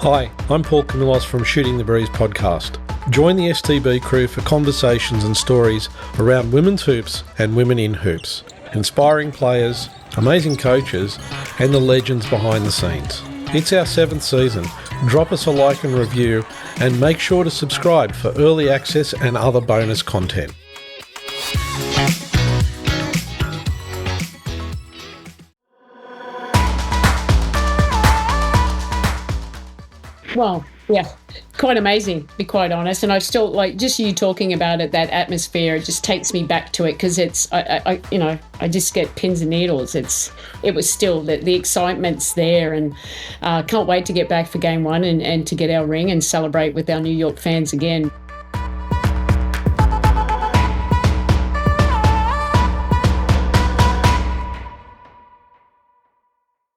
Hi, I'm Paul Camillos from Shooting the Breeze podcast. Join the STB crew for conversations and stories around women's hoops and women in hoops, inspiring players, amazing coaches, and the legends behind the scenes. It's our 7th season. Drop us a like and review, and make sure to subscribe for early access and other bonus content. Well, yeah, quite amazing, to be quite honest. And I still like just you talking about it, that atmosphere, it just takes me back to it because I just get pins and needles. It was still the excitement's there, and can't wait to get back for game one and to get our ring and celebrate with our New York fans again.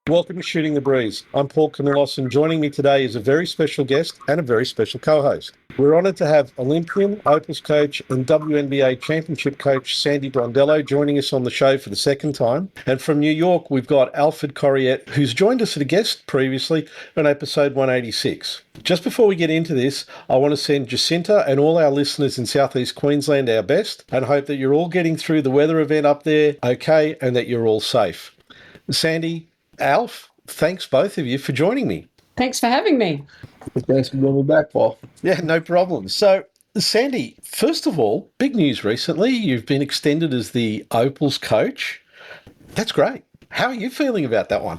Welcome to Shooting the Breeze. I'm Paul Camillos, and joining me today is a very special guest and a very special co-host. We're honoured to have Olympian, Opals coach and WNBA Championship coach Sandy Brondello joining us on the show for the second time. And from New York, we've got Alford Corriette, who's joined us as a guest previously on episode 186. Just before we get into this, I want to send Jacinta and all our listeners in Southeast Queensland our best and hope that you're all getting through the weather event up there okay and that you're all safe. Sandy, Alf, thanks both of you for joining me. Thanks for having me. Thanks for bringing me back, Paul. Yeah, no problem. So, Sandy, first of all, big news recently. You've been extended as the Opals coach. That's great. How are you feeling about that one?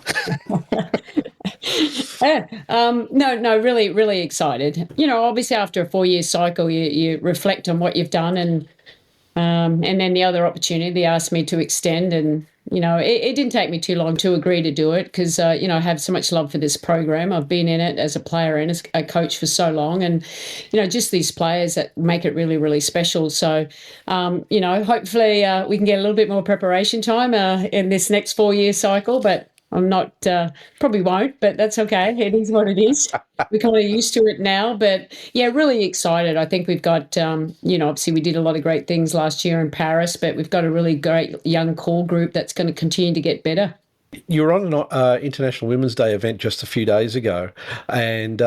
Really, really excited. You know, obviously after a 4-year cycle, you reflect on what you've done, and then the other opportunity, they asked me to extend, and you know, it didn't take me too long to agree to do it because, I have so much love for this program. I've been in it as a player and as a coach for so long, and, just these players that make it really, really special. So, hopefully we can get a little bit more preparation time in this next 4-year cycle, but I'm not, probably won't, but that's okay. It is what it is. We're kind of used to it now, but yeah, really excited. I think we've got, obviously we did a lot of great things last year in Paris, but we've got a really great young core group that's going to continue to get better. You were on an International Women's Day event just a few days ago, and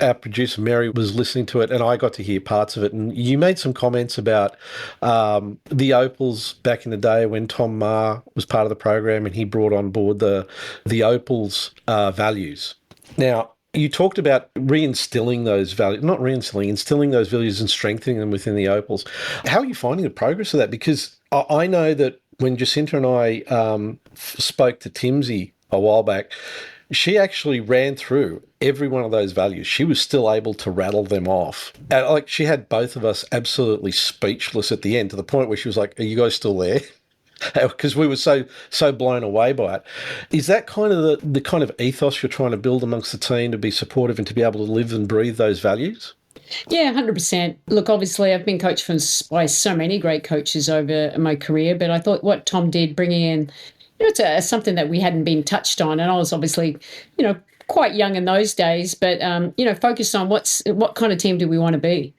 our producer Mary was listening to it, and I got to hear parts of it. And you made some comments about the Opals back in the day when Tom Maher was part of the program, and he brought on board the Opals values. Now, you talked about instilling those values and strengthening them within the Opals. How are you finding the progress of that? Because I know that when Jacinta and I spoke to Timsy a while back, she actually ran through every one of those values. She was still able to rattle them off. Like, she had both of us absolutely speechless at the end, to the point where she was like, "Are you guys still there?" Because we were so blown away by it. Is that kind of the kind of ethos you're trying to build amongst the team, to be supportive and to be able to live and breathe those values? Yeah, 100%. Look, obviously I've been coached by so many great coaches over my career, but I thought what Tom did, bringing in, it's something that we hadn't been touched on. And I was obviously, quite young in those days, but, focused on what kind of team do we want to be?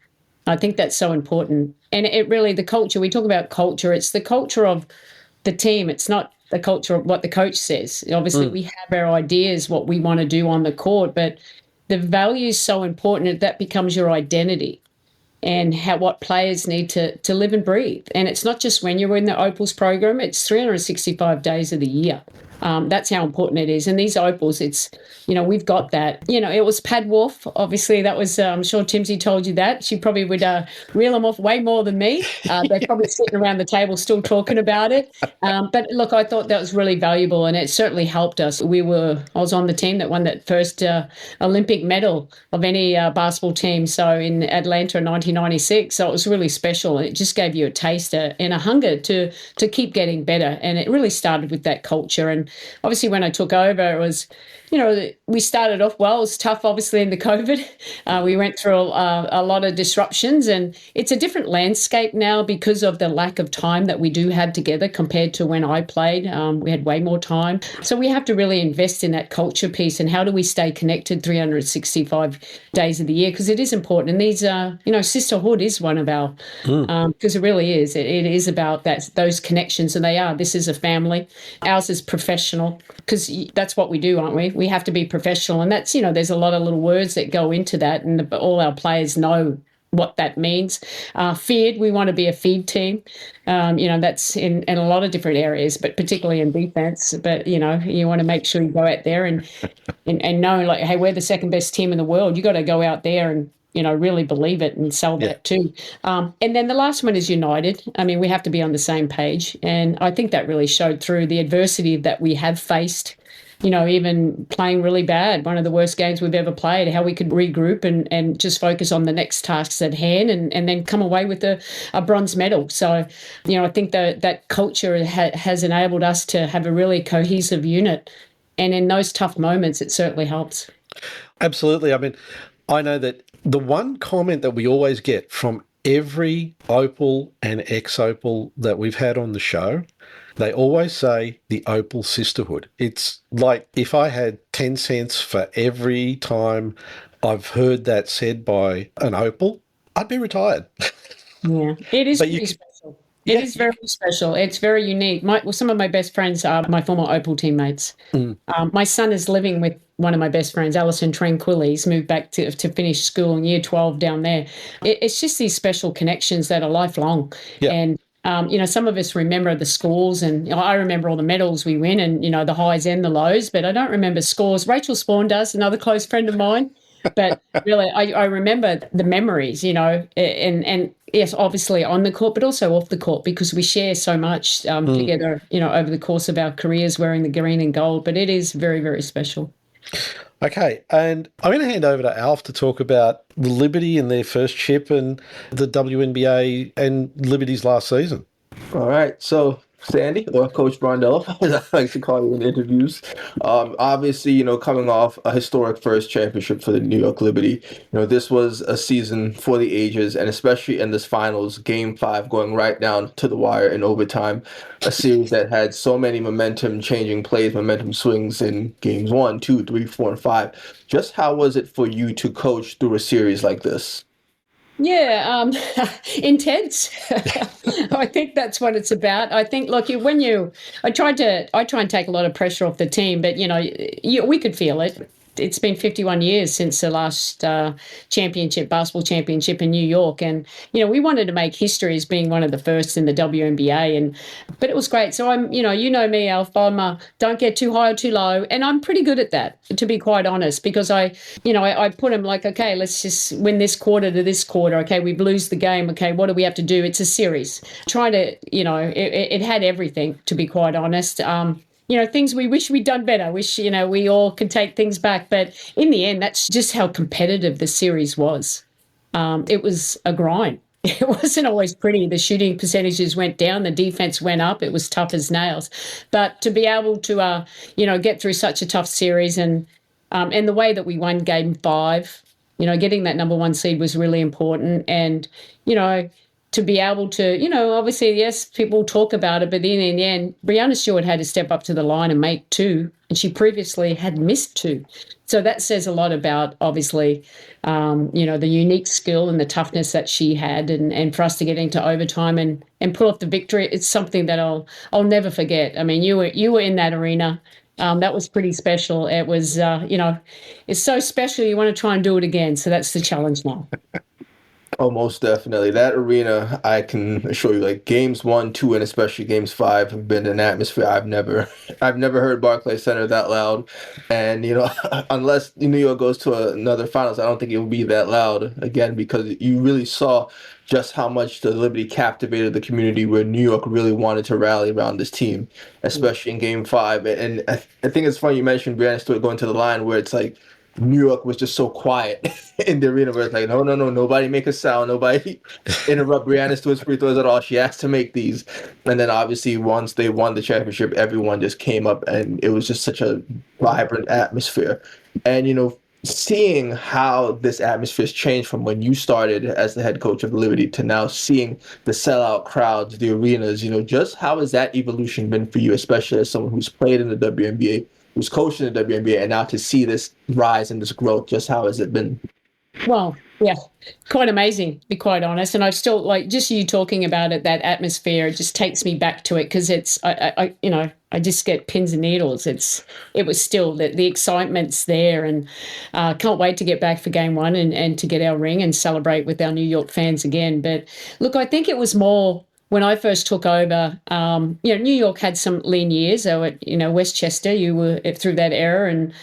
I think that's so important. And it really, the culture, we talk about culture, it's the culture of the team. It's not the culture of what the coach says. Obviously, we have our ideas, what we want to do on the court, but the value is so important that becomes your identity, and what players need to live and breathe. And it's not just when you're in the Opals program, it's 365 days of the year. That's how important it is. And these Opals, it's, we've got that. It was Pad Wolf. Obviously, that was, I'm sure Timsy told you that. She probably would reel them off way more than me. They're probably sitting around the table still talking about it. But look, I thought that was really valuable, and it certainly helped us. I was on the team that won that first Olympic medal of any basketball team. So in Atlanta in 1996. So it was really special. It just gave you a taste and a hunger to keep getting better. And it really started with that culture. And obviously when I took over, it was, we started off well. It was tough, obviously, in the COVID. We went through a lot of disruptions, and it's a different landscape now because of the lack of time that we do have together compared to when I played. We had way more time. So we have to really invest in that culture piece, and how do we stay connected 365 days of the year? Because it is important. And these, sisterhood is one of our, because it really is. It is about those connections, and they are. This is a family. Ours is professional. professional, because that's what we do, aren't we? We have to be professional. And that's, there's a lot of little words that go into that, and all our players know what that means. Feared, we want to be a feed team. That's in a lot of different areas, but particularly in defense. But, you want to make sure you go out there and know, like, hey, we're the second best team in the world. You got to go out there and, really believe it and sell that too. And then the last one is united. I mean, we have to be on the same page. And I think that really showed through the adversity that we have faced, even playing really bad, one of the worst games we've ever played, how we could regroup and just focus on the next tasks at hand and then come away with a bronze medal. So, I think that culture has enabled us to have a really cohesive unit. And in those tough moments, it certainly helps. Absolutely. I mean, I know that the one comment that we always get from every Opal and ex-Opal that we've had on the show, they always say the Opal sisterhood. It's like if I had 10 cents for every time I've heard that said by an Opal, I'd be retired. Yeah, it is pretty special. It is very special. It's very unique. Some of my best friends are my former Opal teammates. My son is living with one of my best friends, Alison Tranquilli. He's moved back to finish school in year 12 down there. It's just these special connections that are lifelong. Yeah. And some of us remember the scores, and I remember all the medals we win and, the highs and the lows, but I don't remember scores. Rachel Spawn does, another close friend of mine. But really, I remember the memories, and yes, obviously on the court, but also off the court, because we share so much together, over the course of our careers wearing the green and gold. But it is very, very special. Okay, and I'm going to hand over to Alf to talk about the Liberty and their first chip and the WNBA and Liberty's last season. All right, so Sandy, or Coach Brondello, as I like to call you in interviews. Obviously, coming off a historic first championship for the New York Liberty, this was a season for the ages, and especially in this finals, Game 5 going right down to the wire in overtime, a series that had so many momentum-changing plays, momentum swings in Games 1, 2, 3, 4, and 5. Just how was it for you to coach through a series like this? Yeah, intense. I think that's what it's about. I think, look, I try and take a lot of pressure off the team, but we could feel it. It's been 51 years since the last basketball championship in New York, and we wanted to make history as being one of the first in the WNBA, but it was great. So I'm, me, Alf, don't get too high or too low, and I'm pretty good at that, to be quite honest, because I put them like, okay, let's just win this quarter to this quarter. Okay, we lose the game. Okay, what do we have to do? It's a series. Trying to, it had everything, to be quite honest. Things we wish we'd done better, we all could take things back. But in the end, that's just how competitive the series was. It was a grind. It wasn't always pretty. The shooting percentages went down, the defense went up. It was tough as nails. But to be able to, get through such a tough series and the way that we won Game 5, getting that number 1 seed was really important. And, to be able to, obviously, yes, people talk about it, but in the end, Breanna Stewart had to step up to the line and make 2, and she previously had missed 2. So that says a lot about, obviously, the unique skill and the toughness that she had, and for us to get into overtime and pull off the victory, it's something that I'll never forget. I mean, you were in that arena. That was pretty special. It was, it's so special, you want to try and do it again. So that's the challenge now. Oh, most definitely. That arena, I can assure you, like Games 1, 2, and especially Games 5 have been an atmosphere I've never heard Barclays Center that loud. And, unless New York goes to another finals, I don't think it will be that loud again, because you really saw just how much the Liberty captivated the community, where New York really wanted to rally around this team, especially in Game 5. And I think it's funny you mentioned Breanna Stewart going to the line, where it's like, New York was just so quiet in the arena, where it's like, no, nobody make a sound, nobody interrupt Breanna Stewart's free throws at all. She has to make these. And then obviously once they won the championship, everyone just came up, and it was just such a vibrant atmosphere. And, seeing how this atmosphere has changed from when you started as the head coach of the Liberty to now seeing the sellout crowds, the arenas, just how has that evolution been for you, especially as someone who's played in the WNBA, who's coaching the WNBA, and now to see this rise and this growth, just how has it been? Well, yeah, quite amazing, to be quite honest. And I still, just you talking about it, that atmosphere, it just takes me back to it, because it's, I I just get pins and needles. It was still the excitement's there, and can't wait to get back for game one and to get our ring and celebrate with our New York fans again. But look, I think it was more when I first took over. New York had some lean years. So at Westchester, you were through that era, and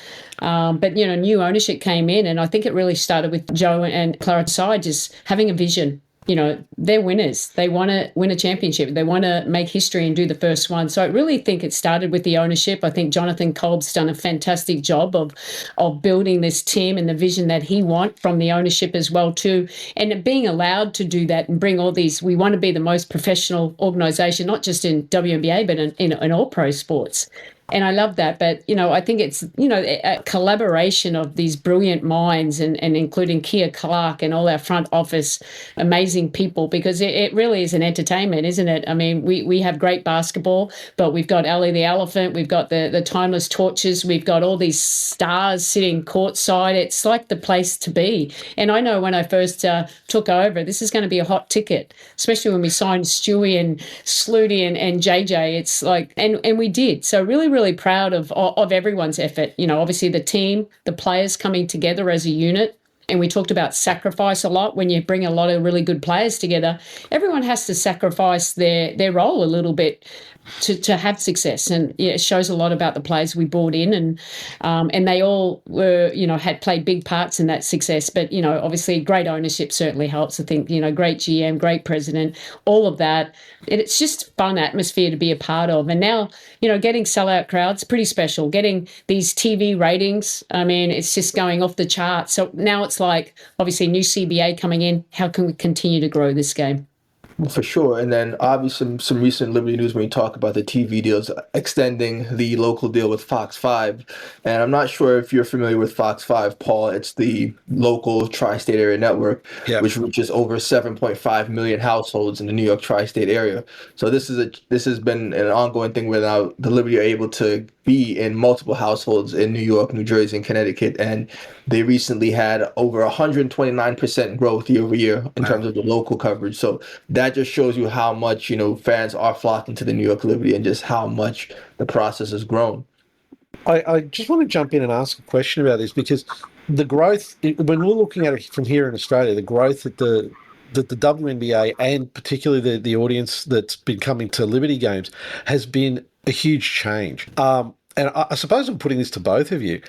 but new ownership came in, and I think it really started with Joe and Clara Tsai just having a vision. They're winners. They want to win a championship. They want to make history and do the first one. So I really think it started with the ownership. I think Jonathan Kolb's done a fantastic job of building this team and the vision that he wants from the ownership as well too. And being allowed to do that and bring all these, we want to be the most professional organisation, not just in WNBA, but in all pro sports. And I love that. But, I think it's, a collaboration of these brilliant minds and including Kia Clark and all our front office amazing people, because it really is an entertainment, isn't it? I mean, we have great basketball, but we've got Ellie the Elephant, we've got the Timeless Torches, we've got all these stars sitting courtside. It's like the place to be. And I know when I first took over, this is going to be a hot ticket, especially when we signed Stewie and Sluty and JJ. It's like, and we did. So really proud of everyone's effort. Obviously the team, the players coming together as a unit. And we talked about sacrifice a lot. When you bring a lot of really good players together, everyone has to sacrifice their role a little bit to have success. And it shows a lot about the players we brought in, and they all were, had played big parts in that success. But, obviously great ownership certainly helps. I think, great GM, great president, all of that. It's just fun atmosphere to be a part of. And now, getting sellout crowds, pretty special. Getting these TV ratings, I mean, it's just going off the charts. So now it's like, obviously, new CBA coming in. How can we continue to grow this game? For sure. And then obviously some recent Liberty news when you talk about the TV deals, extending the local deal with Fox 5. And I'm not sure if you're familiar with Fox 5, Paul. It's the local tri-state area network, which reaches over 7.5 million households in the New York tri-state area. So this has been an ongoing thing where now the Liberty are able to be in multiple households in New York, New Jersey, and Connecticut. And they recently had over 129% growth year over year in terms of the local coverage. So that just shows you how much, fans are flocking to the New York Liberty and just how much the process has grown. I just want to jump in and ask a question about this, because the growth, when we're looking at it from here in Australia, the growth that the WNBA and particularly the audience that's been coming to Liberty games has been a huge change. And I suppose I'm putting this to both of you.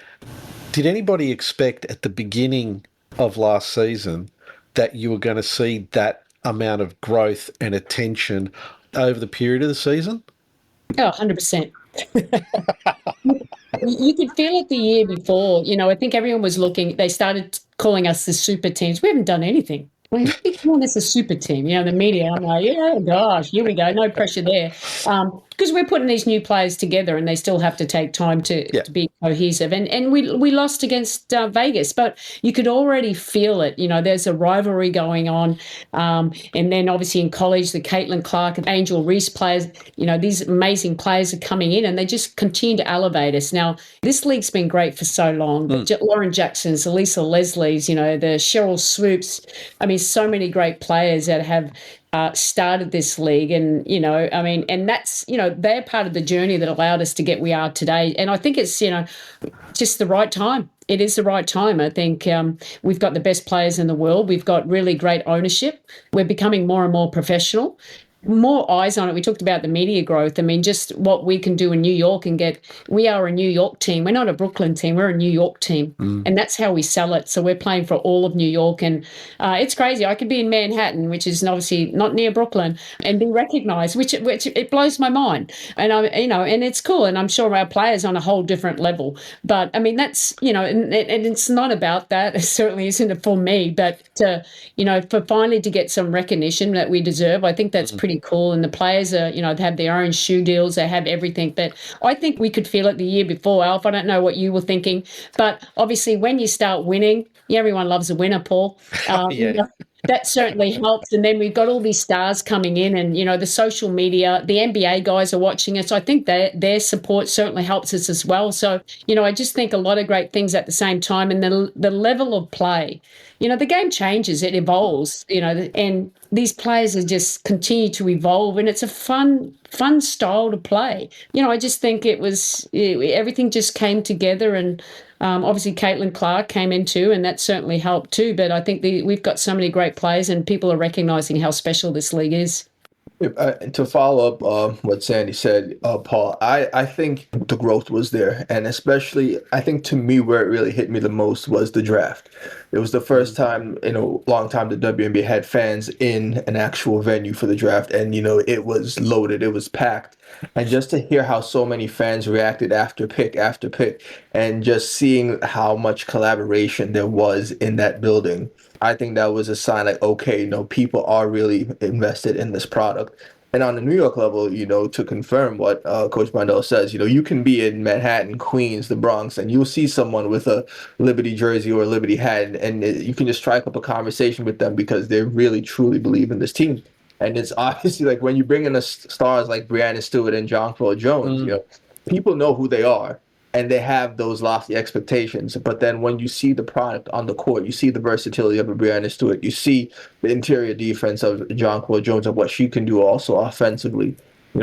Did anybody expect at the beginning of last season that you were going to see that amount of growth and attention over the period of the season? Oh, 100%. You could feel it the year before. I think everyone was looking, they started calling us the super teams. We haven't done anything. Well, calling us a super team, the media. I'm like, yeah, gosh, here we go. No pressure there. Because we're putting these new players together and they still have to take time to be cohesive. And we lost against Vegas, but you could already feel it. There's a rivalry going on. And then obviously in college, the Caitlin Clark and Angel Reese players, these amazing players are coming in and they just continue to elevate us. Now, this league's been great for so long. Lauren Jackson's, Elisa Leslie's, the Cheryl Swoops. I mean, so many great players that have started this league, and and that's they're part of the journey that allowed us to get we are today. And I think it's just the right time. It is the right time. I think we've got the best players in the world. We've got really great ownership. We're becoming more and more professional. More eyes on it. We talked about the media growth. I mean, just what we can do in New York and we are a New York team. We're not a Brooklyn team. We're a New York team. And that's how we sell it. So we're playing for all of New York. And it's crazy. I could be in Manhattan, which is obviously not near Brooklyn, and be recognized, which it blows my mind. And and it's cool. And I'm sure our players on a whole different level. But I mean, that's, and it's not about that. It certainly isn't for me, but for finally to get some recognition that we deserve, I think that's pretty cool. And the players are, they have their own shoe deals, they have everything. But I think we could feel it the year before, Alf. I don't know what you were thinking, but obviously when you start winning, everyone loves a winner, Paul. that certainly helps. And then we've got all these stars coming in, and the social media, the NBA guys are watching us. I think their support certainly helps us as well. So I just think a lot of great things at the same time, and the level of play. The game changes, it evolves. And these players are just continue to evolve, and it's a fun style to play. I just think everything just came together, and obviously Caitlin Clark came in too, and that certainly helped too. But I think we've got so many great players, and people are recognizing how special this league is. To follow up what Sandy said, Paul, I think the growth was there. And especially, I think to me, where it really hit me the most was the draft. It was the first time in a long time the WNBA had fans in an actual venue for the draft. And, it was loaded, it was packed. And just to hear how so many fans reacted after pick, and just seeing how much collaboration there was in that building, I think that was a sign like, okay, people are really invested in this product. And on the New York level, to confirm what Coach Brondello says, you can be in Manhattan, Queens, the Bronx, and you'll see someone with a Liberty jersey or a Liberty hat, and you can just strike up a conversation with them because they really, truly believe in this team. And it's obviously like when you bring in the stars like Breanna Stewart and Jonquel Jones, people know who they are. And they have those lofty expectations. But then when you see the product on the court, you see the versatility of a Breanna Stewart, you see the interior defense of Jonquel Jones and what she can do also offensively.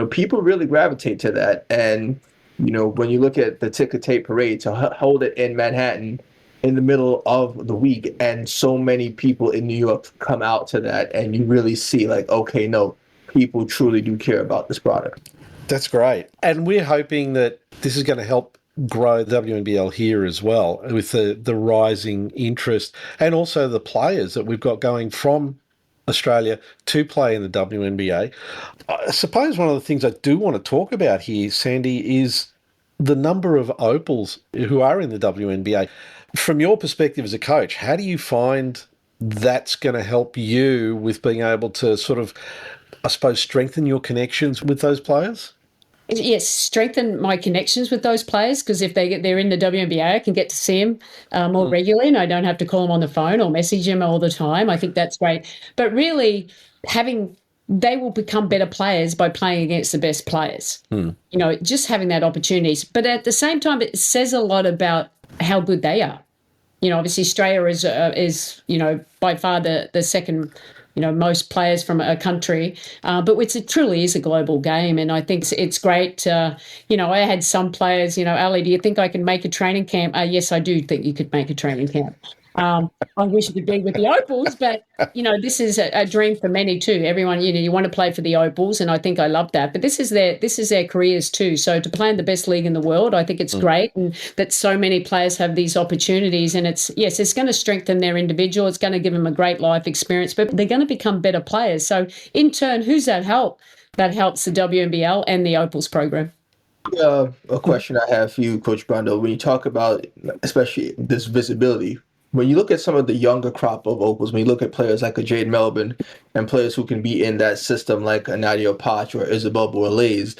People really gravitate to that. And, when you look at the ticker tape parade, to hold it in Manhattan in the middle of the week, and so many people in New York come out to that, and you really see like, okay, no, people truly do care about this product. That's great. And we're hoping that this is going to help grow the WNBL here as well, with the rising interest and also the players that we've got going from Australia to play in the WNBA. I suppose one of the things I do want to talk about here, Sandy, is the number of Opals who are in the WNBA. From your perspective as a coach, how do you find that's going to help you with being able to sort of, I suppose, strengthen your connections with those players? Yes, strengthen my connections with those players, because if they're in the WNBA, I can get to see them more regularly, and I don't have to call them on the phone or message them all the time. I think that's great. But really, they will become better players by playing against the best players. Just having that opportunity. But at the same time, it says a lot about how good they are. Obviously Australia is by far the second most players from a country, but it truly is a global game, and I think it's great. I had some players, Ali, do you think I can make a training camp? Yes, I do think you could make a training camp. I wish it could be with the Opals, but this is a dream for many too. Everyone, you want to play for the Opals, and I think I love that. But this is their careers too. So to play in the best league in the world, I think it's great, and that so many players have these opportunities. And it's going to strengthen their individual. It's going to give them a great life experience, but they're going to become better players. So in turn, who's that help? That helps the WNBL and the Opals program. A question I have for you, Coach Brondello, when you talk about especially this visibility. When you look at some of the younger crop of Opals, when you look at players like a Jade Melbourne and players who can be in that system like a Nadia Potch or Isabel Borlase,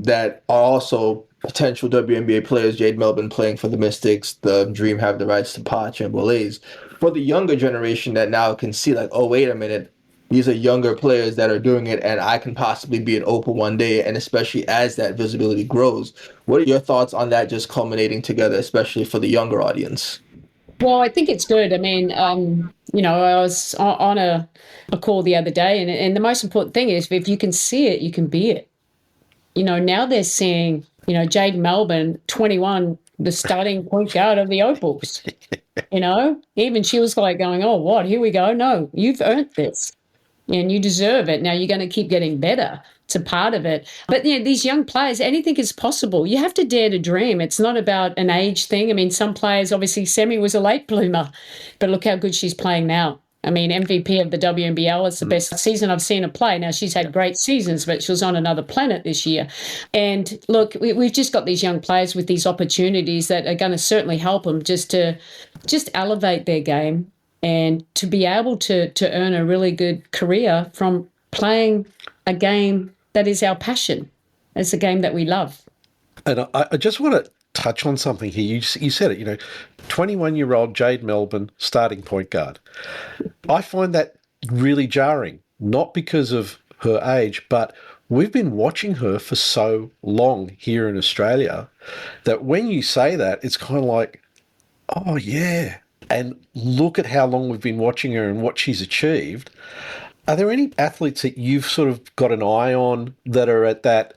that are also potential WNBA players, Jade Melbourne playing for the Mystics, the Dream have the rights to Potch and Borlase. For the younger generation that now can see like, oh, wait a minute, these are younger players that are doing it, and I can possibly be an Opal one day, and especially as that visibility grows. What are your thoughts on that just culminating together, especially for the younger audience? Well, I think it's good. I mean, I was on a call the other day, and the most important thing is if you can see it, you can be it. Now they're seeing, Jade Melbourne, 21, the starting point guard of the Opals. Even she was like going, oh, what? Here we go. No, you've earned this, and you deserve it. Now you're going to keep getting better. It's a part of it. But these young players, anything is possible. You have to dare to dream. It's not about an age thing. I mean, some players, obviously, Semi was a late bloomer, but look how good she's playing now. I mean, MVP of the WNBL. It's the best season I've seen her play. Now, she's had great seasons, but she was on another planet this year. And look, we've just got these young players with these opportunities that are going to certainly help them just elevate their game and to be able to earn a really good career from playing a game that is our passion. It's a game that we love. And I just want to touch on something here. You said it, 21-year-old Jade Melbourne, starting point guard. I find that really jarring, not because of her age, but we've been watching her for so long here in Australia that when you say that, it's kind of like, oh, yeah. And look at how long we've been watching her and what she's achieved. Are there any athletes that you've sort of got an eye on that are at that,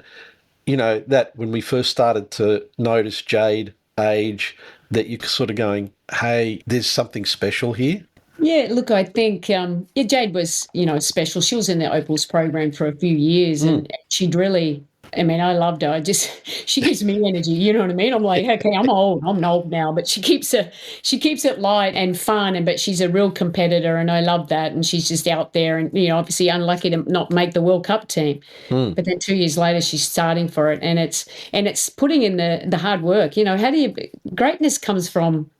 that when we first started to notice Jade age, that you're sort of going, hey, there's something special here? Yeah, look, I think Jade was, special. She was in the Opals program for a few years, and she'd really, I loved her. She gives me energy. You know what I mean? I'm like, okay, I'm old now, but she keeps it light and fun, but she's a real competitor, and I love that. And she's just out there, and obviously unlucky to not make the World Cup team, but then 2 years later she's starting for it, and it's putting in the hard work. Greatness comes from,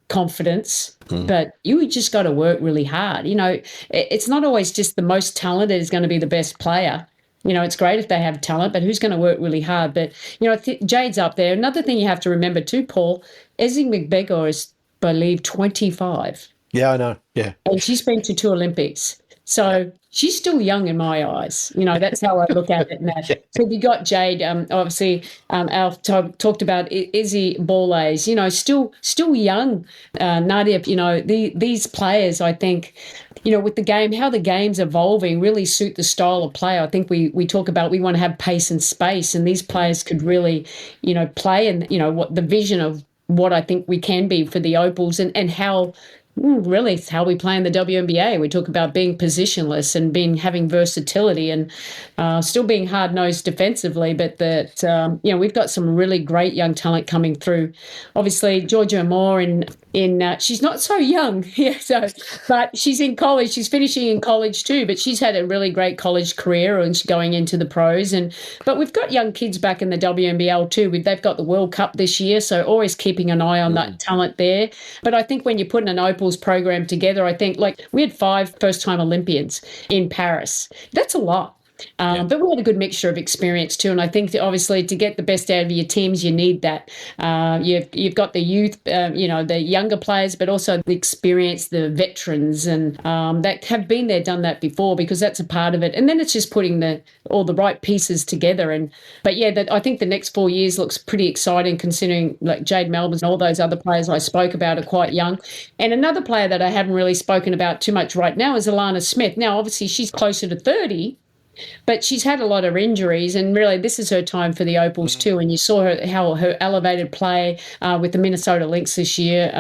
confidence, but you just got to work really hard. It's not always just the most talented is going to be the best player. It's great if they have talent, but who's going to work really hard? But, Jade's up there. Another thing you have to remember too, Paul, Ezzy McBegor is, I believe, 25. Yeah, I know. Yeah. And she's been to 2 Olympics. So she's still young in my eyes. That's how I look at it. And that. So we got Jade, obviously, Alf talked about Izzy Borlase, still young. Nadia, these players, I think, with the game, how the game's evolving really suit the style of play. I think we talk about we want to have pace and space, and these players could really, play and, what the vision of what I think we can be for the Opals and how really it's how we play in the WNBA. We talk about being positionless and having versatility and still being hard-nosed defensively, but that, we've got some really great young talent coming through. Obviously, Georgia Moore she's not so young, but she's in college. She's finishing in college too, but she's had a really great college career and she's going into the pros. But we've got young kids back in the WNBL too. They've got the World Cup this year, so always keeping an eye on that talent there. But I think when you're putting an Opals program together, I think we had 5 first-time Olympians in Paris. That's a lot. But we had a good mixture of experience too, and I think that obviously to get the best out of your teams, you need that. You've got the youth, the younger players, but also the experience, the veterans, and that have been there, done that before, because that's a part of it. And then it's just putting all the right pieces together. I think the next 4 years looks pretty exciting, considering like Jade Melbourne and all those other players I spoke about are quite young. And another player that I haven't really spoken about too much right now is Alana Smith. Now, obviously, she's closer to 30. But she's had a lot of injuries, and really this is her time for the Opals too. And you saw her elevated play with the Minnesota Lynx this year,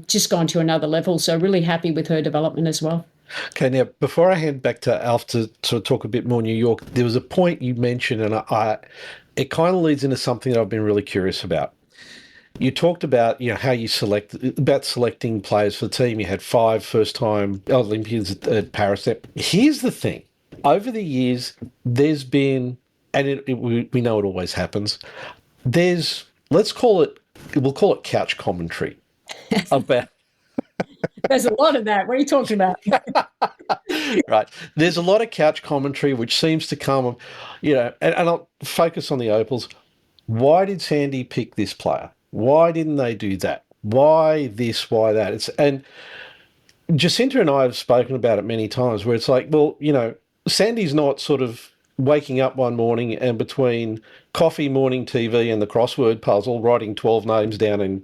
just gone to another level. So really happy with her development as well. Okay, now before I hand back to Alf to sort of talk a bit more New York, there was a point you mentioned, and it kind of leads into something that I've been really curious about. You talked about how you selecting players for the team. You had 5 first-time Olympians at Paris. Here's the thing. Over the years, there's been, and we know it always happens, we'll call it couch commentary about. There's a lot of that. What are you talking about? Right. There's a lot of couch commentary which seems to come, and I'll focus on the Opals. Why did Sandy pick this player? Why didn't they do that? Why this? Why that? And Jacinta and I have spoken about it many times where it's like, well, Sandy's not sort of waking up one morning and between coffee, morning TV and the crossword puzzle, writing 12 names down and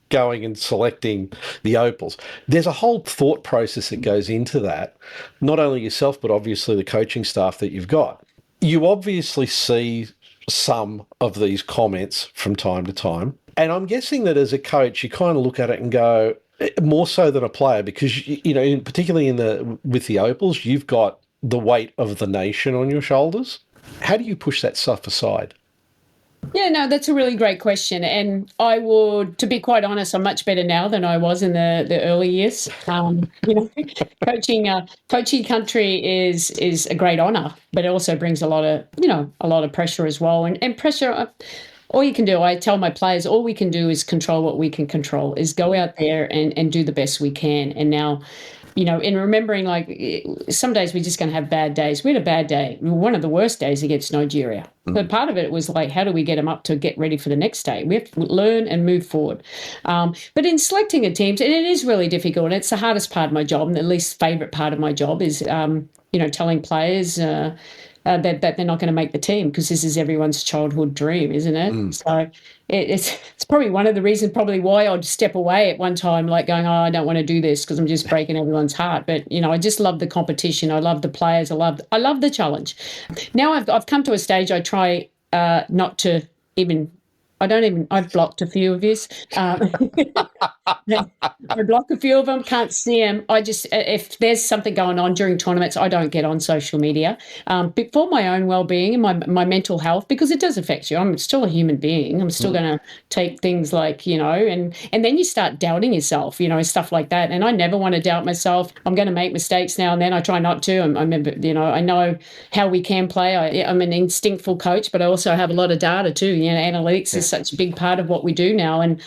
going and selecting the Opals. There's a whole thought process that goes into that, not only yourself, but obviously the coaching staff that you've got. You obviously see some of these comments from time to time. And I'm guessing that as a coach, you kind of look at it and go, more so than a player, because, particularly with the Opals, you've got the weight of the nation on your shoulders. How do you push that stuff aside? Yeah, no, that's a really great question. And I would, to be quite honest, I'm much better now than I was in the early years. Coaching country is a great honor, but it also brings a lot of pressure as well. And pressure, all you can do, I tell my players, all we can do is control what we can control, is go out there and do the best we can. And now, in remembering, like, some days we're just going to have bad days. We had a bad day, one of the worst days against Nigeria. But part of it was like, how do we get them up to get ready for the next day? We have to learn and move forward. But in selecting a team, and it is really difficult, and it's the hardest part of my job, and the least favourite part of my job is, telling players that they're not going to make the team, because this is everyone's childhood dream, isn't it? So it's probably one of the reasons probably why I'd step away at one time, like going, I don't want to do this because I'm just breaking everyone's heart. But, I just love the competition. I love the players. I love the challenge. Now I've come to a stage I try not to even – I've blocked a few of yous. I block a few of them, can't see them. If there's something going on during tournaments, I don't get on social media. But for my own well-being and my mental health, because it does affect you. I'm still a human being. I'm still going to take things like, and then you start doubting yourself, stuff like that. And I never want to doubt myself. I'm going to make mistakes now and then. I try not to. I remember, I know how we can play. I'm an instinctful coach, but I also have a lot of data too. Analytics is such a big part of what we do now. And,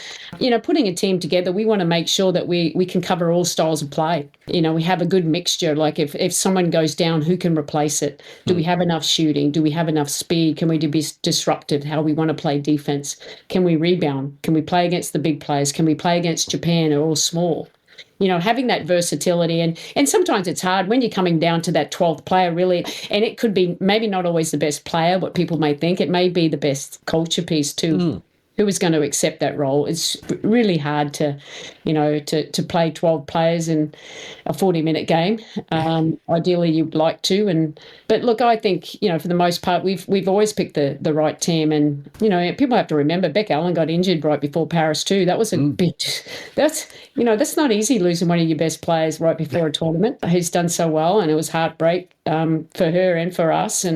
putting a team together, we want to make sure that we can cover all styles of play. We have a good mixture. Like if someone goes down, who can replace it? Do we have enough shooting? Do we have enough speed? Can we be disruptive? How we want to play defense? Can we rebound? Can we play against the big players? Can we play against Japan or all small? Having that versatility. And sometimes it's hard when you're coming down to that 12th player, really. And it could be maybe not always the best player, what people may think. It may be the best culture piece too. Who is going to accept that role? It's really hard to play 12 players in a 40-minute game. Ideally, you'd like to. But look, I think, for the most part, we've always picked the right team. And, people have to remember, Beck Allen got injured right before Paris too. That was a big, that's not easy, losing one of your best players right before a tournament who's done so well. And it was heartbreak for her and for us.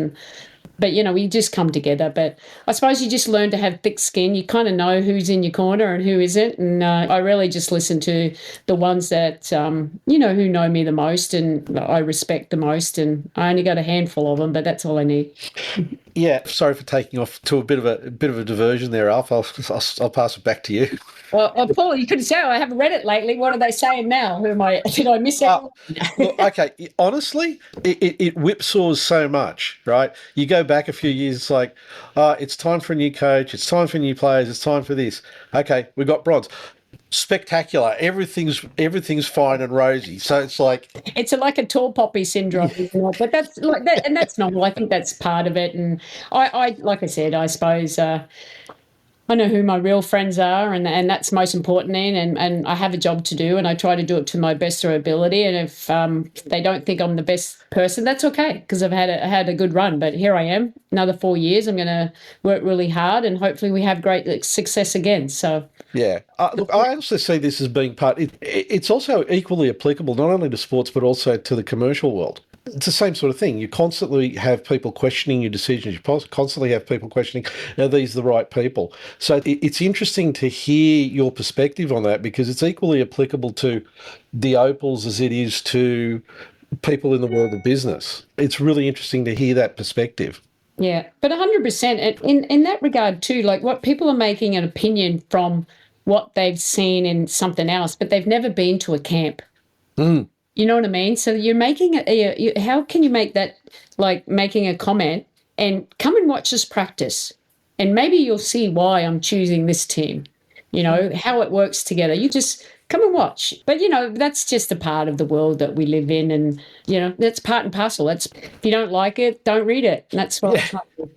But, we just come together. But I suppose you just learn to have thick skin. You kind of know who's in your corner and who isn't. And I really just listen to the ones that, who know me the most and I respect the most. And I only got a handful of them, but that's all I need. Yeah, sorry for taking off to a bit of a diversion there, Alf. I'll pass it back to you. Well, Paul, you could say I haven't read it lately. What are they saying now? Did I miss out? Look, okay, honestly, it whipsaws so much, right? You go back a few years, it's like, it's time for a new coach, it's time for new players, it's time for this. Okay, we got bronze. Spectacular. Everything's fine and rosy. So it's like like a tall poppy syndrome, isn't it? But that's like that, and that's normal. I think that's part of it. And I like I said, I suppose I know who my real friends are, and that's most important. And I have a job to do, and I try to do it to my best of ability. And if they don't think I'm the best person, that's okay, because I've had a good run. But here I am, another 4 years. I'm going to work really hard, and hopefully we have great success again. So yeah, look, I also see this as being part. It's also equally applicable not only to sports but also to the commercial world. It's the same sort of thing. You constantly have people questioning your decisions. You constantly have people questioning, are these the right people? So it's interesting to hear your perspective on that, because it's equally applicable to the Opals as it is to people in the world of business. It's really interesting to hear that perspective. Yeah, but 100%. In that regard too, like what people are making an opinion from what they've seen in something else, but they've never been to a camp. You know what I mean? So you're making how can you make that, like making a comment, and come and watch us practice, and maybe you'll see why I'm choosing this team, how it works together. You just come and watch. But, that's just a part of the world that we live in, and, that's part and parcel. If you don't like it, don't read it. And that's what I'm trying to do.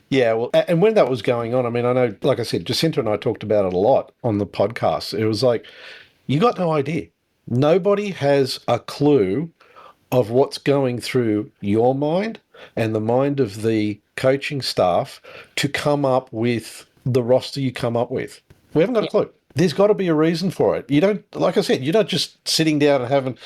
Yeah, well, and when that was going on, I mean, I know, like I said, Jacinta and I talked about it a lot on the podcast. It was like, you got no idea. Nobody has a clue of what's going through your mind and the mind of the coaching staff to come up with the roster you come up with. We haven't got a clue. There's got to be a reason for it. You don't, like I said, you're not just sitting down and having,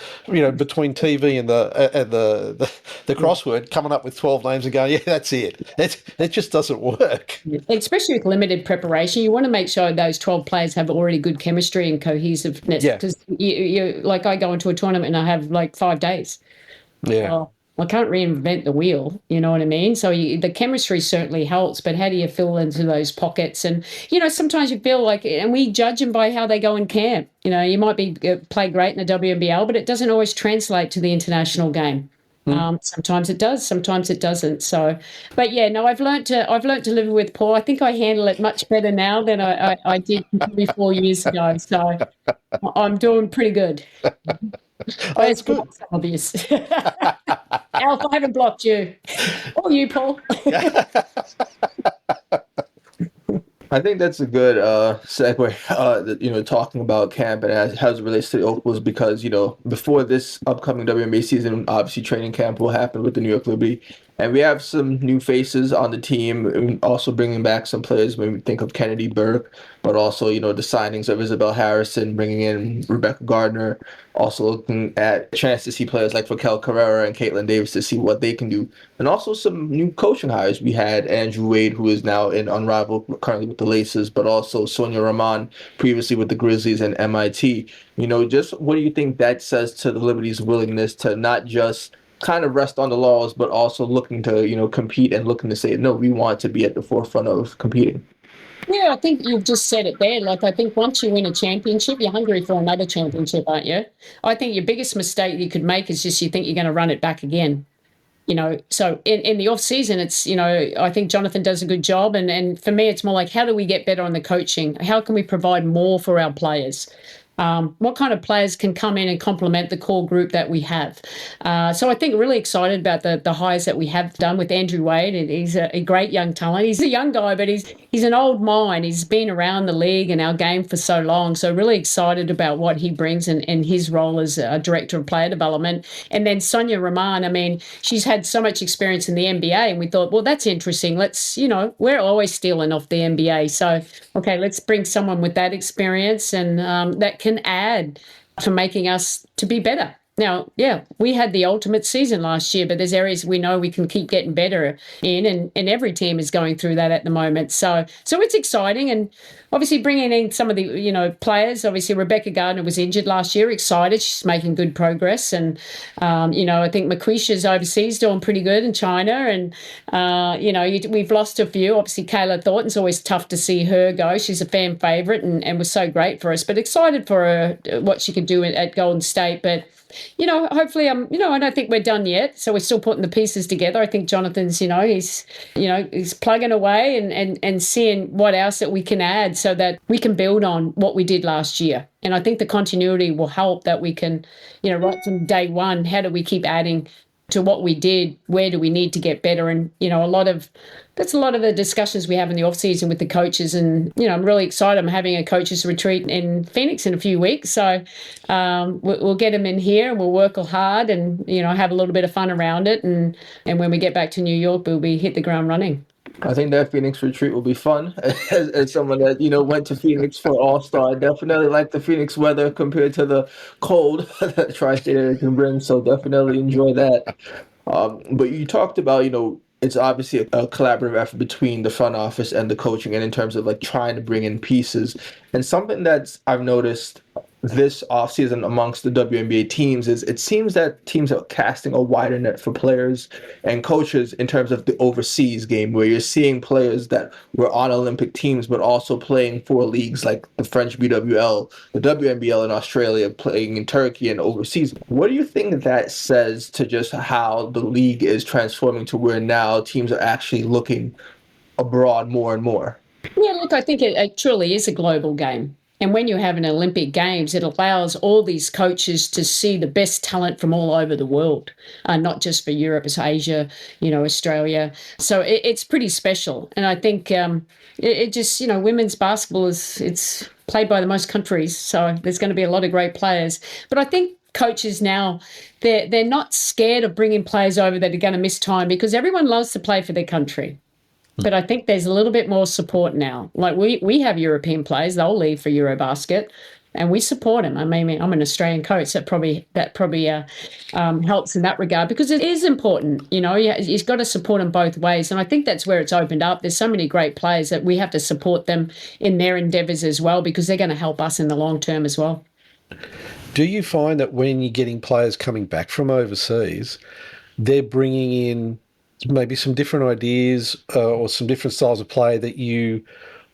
between TV and the crossword, coming up with 12 names and going, yeah, that's it. That just doesn't work. Especially with limited preparation, you want to make sure those 12 players have already good chemistry and cohesiveness. Yeah. Because you like I go into a tournament and I have like 5 days. Yeah. I can't reinvent the wheel, you know what I mean? So the chemistry certainly helps, but how do you fill into those pockets? And, sometimes you feel like, and we judge them by how they go in camp. You might be play great in the WNBL, but it doesn't always translate to the international game. Sometimes it does, sometimes it doesn't. So, but yeah, no, I've learned to live with Paul. I think I handle it much better now than I did 3-4 years ago. So I'm doing pretty good. That's good. Obvious. Alf, I haven't blocked you. Or you, Paul. I think that's a good segue, talking about camp and as it relates to the Opals, because, before this upcoming WNBA season, obviously training camp will happen with the New York Liberty. And we have some new faces on the team, and also bringing back some players when we think of Kennedy Burke, but also, the signings of Isabel Harrison, bringing in Rebecca Gardner, also looking at a chance to see players like Raquel Carrera and Caitlin Davis to see what they can do. And also some new coaching hires. We had Andrew Wade, who is now in Unrivaled, currently with the Laces, but also Sonia Rahman, previously with the Grizzlies and MIT. Just what do you think that says to the Liberty's willingness to not just kind of rest on the laurels, but also looking to, compete and looking to say, no, we want to be at the forefront of competing? Yeah, I think you've just said it there. Like, I think once you win a championship, you're hungry for another championship, aren't you? I think your biggest mistake you could make is just you think you're going to run it back again. So in the off season, it's, I think Jonathan does a good job. And for me, it's more like, how do we get better on the coaching? How can we provide more for our players? What kind of players can come in and complement the core group that we have? So I think really excited about the hires that we have done with Andrew Wade. He's a great young talent. He's a young guy, but he's an old mind. He's been around the league and our game for so long. So really excited about what he brings and his role as a director of player development. And then Sonia Rahman, she's had so much experience in the NBA, and we thought, well, that's interesting. Let's, we're always stealing off the NBA. So, okay, let's bring someone with that experience and that can add to making us to be better. Now, yeah, we had the ultimate season last year, but there's areas we know we can keep getting better in, and every team is going through that at the moment. So it's exciting, and obviously bringing in some of the players. Obviously, Rebecca Gardner was injured last year. Excited, she's making good progress, and I think Maquisha's overseas doing pretty good in China, and we've lost a few. Obviously, Kayla Thornton's always tough to see her go. She's a fan favorite and was so great for us, but excited for her what she could do at Golden State, but. Hopefully, I don't think we're done yet. So we're still putting the pieces together. I think Jonathan's, he's plugging away and seeing what else that we can add so that we can build on what we did last year. And I think the continuity will help that we can, right from day one, how do we keep adding to what we did? Where do we need to get better? And, that's a lot of the discussions we have in the off season with the coaches. And, I'm really excited. I'm having a coaches retreat in Phoenix in a few weeks. So we'll get them in here and we'll work hard and, have a little bit of fun around it. And when we get back to New York, we'll be hit the ground running. I think that Phoenix retreat will be fun. As someone that, went to Phoenix for All-Star, I definitely like the Phoenix weather compared to the cold that Tri-State area can bring. So definitely enjoy that. But you talked about, it's obviously a collaborative effort between the front office and the coaching, and in terms of like trying to bring in pieces. And something that I've noticed this offseason amongst the WNBA teams is it seems that teams are casting a wider net for players and coaches in terms of the overseas game, where you're seeing players that were on Olympic teams but also playing for leagues like the French BWL, the WNBL in Australia, playing in Turkey and overseas. What do you think that says to just how the league is transforming to where now teams are actually looking abroad more and more? Yeah, look, I think it truly is a global game. And when you have an Olympic Games, it allows all these coaches to see the best talent from all over the world, not just for Europe, it's Asia, Australia. So it's pretty special. And I think it just, women's basketball it's played by the most countries. So there's going to be a lot of great players. But I think coaches now, they're not scared of bringing players over that are going to miss time, because everyone loves to play for their country. But I think there's a little bit more support now. Like we have European players, they'll leave for Eurobasket, and we support them. I'm an Australian coach, that probably helps in that regard, because it is important. You've got to support them both ways, and I think that's where it's opened up. There's so many great players that we have to support them in their endeavours as well, because they're going to help us in the long term as well. Do you find that when you're getting players coming back from overseas, they're bringing in maybe some different ideas or some different styles of play that you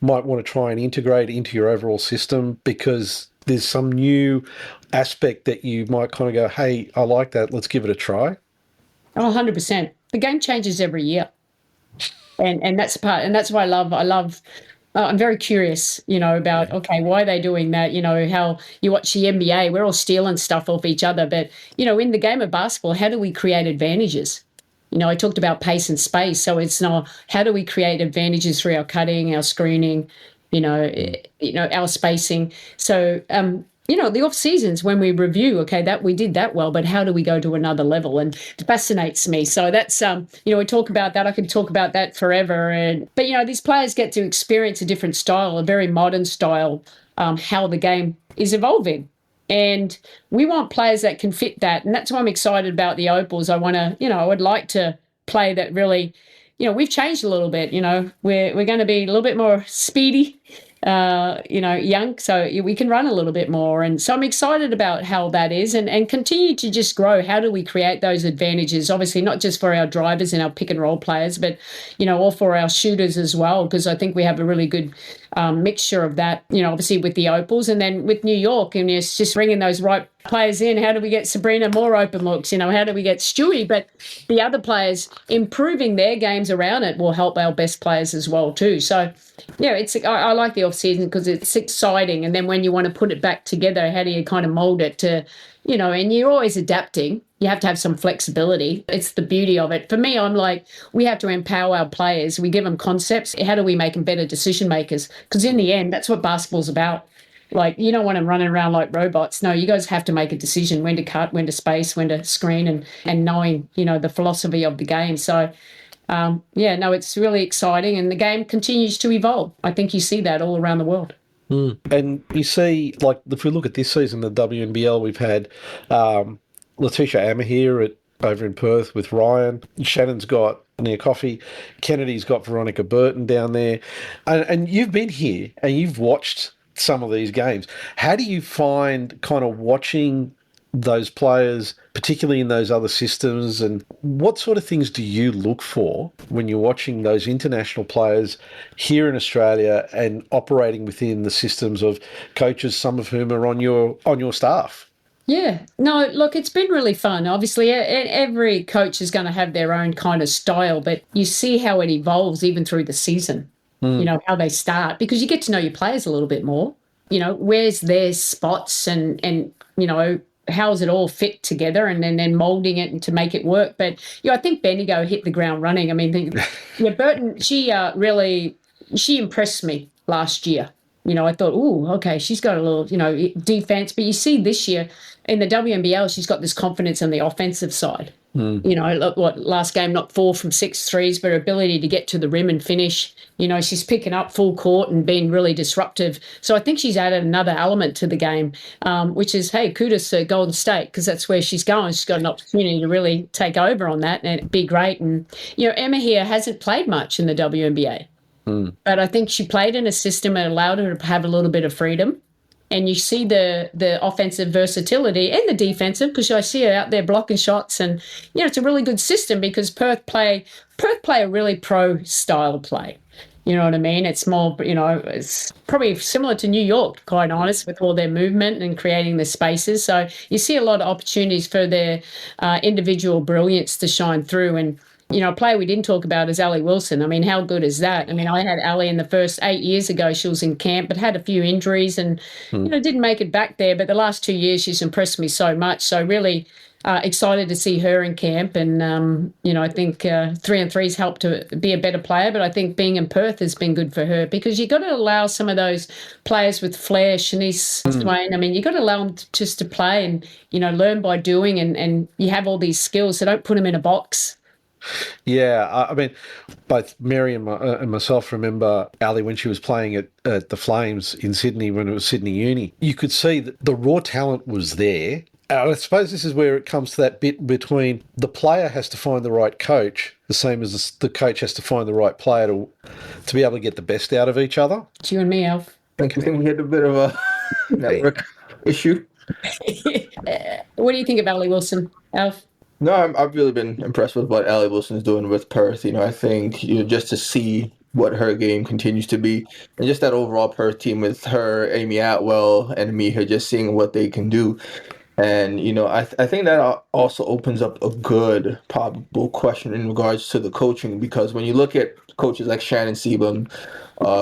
might want to try and integrate into your overall system because there's some new aspect that you might kind of go, hey, I like that, let's give it a try? Oh, 100%. The game changes every year. And that's part, and that's why I love I'm very curious, about, okay, why are they doing that? How you watch the NBA, we're all stealing stuff off each other. But, in the game of basketball, how do we create advantages? I talked about pace and space. So it's not, how do we create advantages through our cutting, our screening, our spacing. So, the off seasons when we review, okay, that we did that well, but how do we go to another level? And it fascinates me. So that's, we talk about that. I could talk about that forever. But these players get to experience a different style, a very modern style, how the game is evolving. And we want players that can fit that. And that's why I'm excited about the Opals. I want to, I would like to play that really, we've changed a little bit, we're going to be a little bit more speedy, young, so we can run a little bit more. And so I'm excited about how that is and continue to just grow. How do we create those advantages? Obviously, not just for our drivers and our pick and roll players, but, all for our shooters as well, because I think we have a really good mixture of that, obviously with the Opals and then with New York. And it's just bringing those right players in. How do we get Sabrina more open looks? How do we get Stewie? But the other players improving their games around it will help our best players as well too. So, I like the off season because it's exciting. And then when you want to put it back together, how do you kind of mold it to, and you're always adapting. You have to have some flexibility. It's the beauty of it. For me, I'm like, we have to empower our players. We give them concepts. How do we make them better decision makers? Because in the end, that's what basketball's about. Like, you don't want them running around like robots. No, you guys have to make a decision when to cut, when to space, when to screen, and knowing, the philosophy of the game. So, it's really exciting. And the game continues to evolve. I think you see that all around the world. And you see, like, if we look at this season, the WNBL, we've had Letitia Ammer here over in Perth with Ryan. Shannon's got Nia Coffey. Kennedy's got Veronica Burton down there. And you've been here and you've watched some of these games. How do you find kind of watching those players, particularly in those other systems, and what sort of things do you look for when you're watching those international players here in Australia and operating within the systems of coaches, some of whom are on your staff? Yeah, no, look, it's been really fun. Obviously, every coach is going to have their own kind of style, but you see how it evolves even through the season, how they start, because you get to know your players a little bit more, where's their spots and how does it all fit together and then molding it and to make it work. But, I think Bendigo hit the ground running. I mean, Burton, she impressed me last year. I thought, oh, okay, she's got a little, defense. But you see this year in the WNBL, she's got this confidence on the offensive side. Look, last game, not 4 from 6 threes, but her ability to get to the rim and finish. She's picking up full court and being really disruptive. So I think she's added another element to the game, which is, hey, kudos to Golden State, because that's where she's going. She's got an opportunity to really take over on that and be great. And, Emma here hasn't played much in the WNBA. But I think she played in a system that allowed her to have a little bit of freedom. And you see the offensive versatility and the defensive, because I see her out there blocking shots. And, it's a really good system because Perth play a really pro-style play. You know what I mean? It's more, it's probably similar to New York, quite honest, with all their movement and creating the spaces. So you see a lot of opportunities for their individual brilliance to shine through. And, a player we didn't talk about is Allie Wilson. I mean, how good is that? I mean, I had Allie in the first 8 years ago. She was in camp, but had a few injuries and, didn't make it back there. But the last 2 years, she's impressed me so much. So really excited to see her in camp. And, I think 3-on-3's helped to be a better player. But I think being in Perth has been good for her because you've got to allow some of those players with flair, Shanice Swain. I mean, you've got to allow them just to play and, learn by doing. And you have all these skills, so don't put them in a box. Yeah, I mean, both Mary and myself remember Ali when she was playing at the Flames in Sydney when it was Sydney Uni. You could see that the raw talent was there. I suppose this is where it comes to that bit between the player has to find the right coach, the same as the coach has to find the right player to be able to get the best out of each other. It's you and me, Alf. I think we had a bit of a network issue. What do you think of Allie Wilson, Alf? No, I've really been impressed with what Allie Wilson's doing with Perth. I think just to see what her game continues to be, and just that overall Perth team with her, Amy Atwell, and Miha, just seeing what they can do. And I think that also opens up a good probable question in regards to the coaching, because when you look at coaches like Shannon Sebum,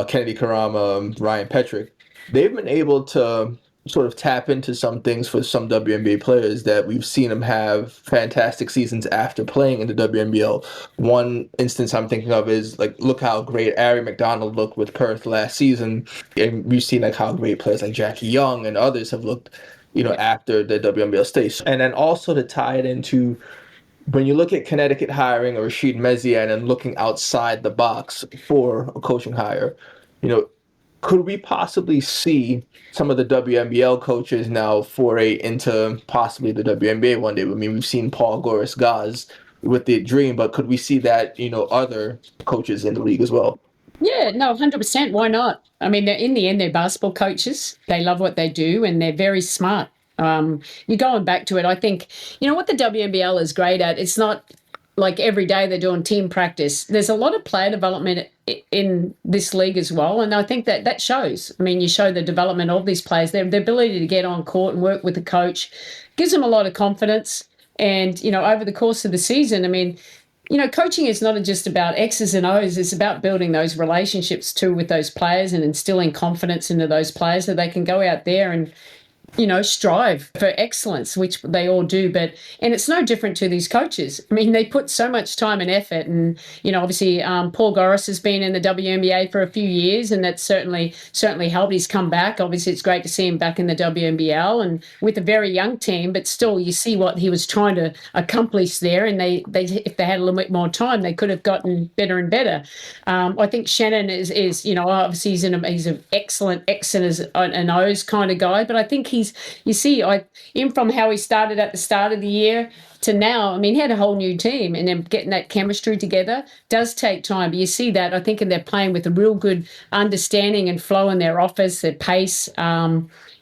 Kennedy Karama, Ryan Petrick, they've been able to sort of tap into some things for some WNBA players that we've seen them have fantastic seasons after playing in the WNBL. One instance I'm thinking of is like, look how great Ari McDonald looked with Perth last season, and we've seen like how great players like Jackie Young and others have looked after the WNBL stage. And then also to tie it into when you look at Connecticut hiring or Rashid Mezian and looking outside the box for a coaching hire, could we possibly see some of the WNBL coaches now foray into possibly the WNBA one day? I mean, we've seen Paul Goris-Gaz with the Dream, but could we see that, other coaches in the league as well? Yeah, no, 100%. Why not? I mean, in the end, they're basketball coaches. They love what they do, and they're very smart. You're going back to it. I think, what the WNBL is great at, it's not like every day they're doing team practice. There's a lot of player development in this league as well, and I think that shows. I mean, you show the development of these players, their ability to get on court and work with the coach gives them a lot of confidence. And, over the course of the season, I mean, coaching is not just about X's and O's. It's about building those relationships too with those players and instilling confidence into those players so they can go out there and, strive for excellence, which they all do. And it's no different to these coaches. I mean, they put so much time and effort. And, obviously, Paul Goris has been in the WNBA for a few years, and that's certainly helped his comeback. Obviously, it's great to see him back in the WNBL and with a very young team, but still you see what he was trying to accomplish there. And they if they had a little bit more time, they could have gotten better and better. I think Shannon is obviously he's an excellent X's and O's kind of guy, but I think even from how he started at the start of the year to now, I mean, he had a whole new team, and then getting that chemistry together does take time. But you see that, I think, and they're playing with a real good understanding and flow in their offense, their pace.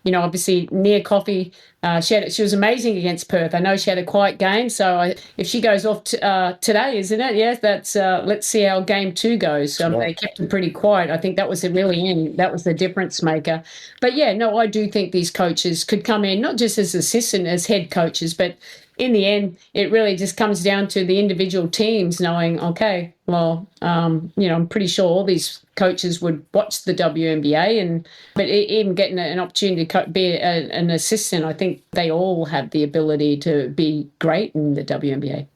Obviously, Nia Coffey, she was amazing against Perth. I know she had a quiet game, so if she goes off today, isn't it? Yes, that's let's see how game 2 goes. They kept them pretty quiet. I think that was the difference maker. But yeah, no, I do think these coaches could come in not just as assistant, as head coaches, but in the end, it really just comes down to the individual teams knowing, okay, well, I'm pretty sure all these coaches would watch the WNBA, but even getting an opportunity to be an assistant, I think they all have the ability to be great in the WNBA.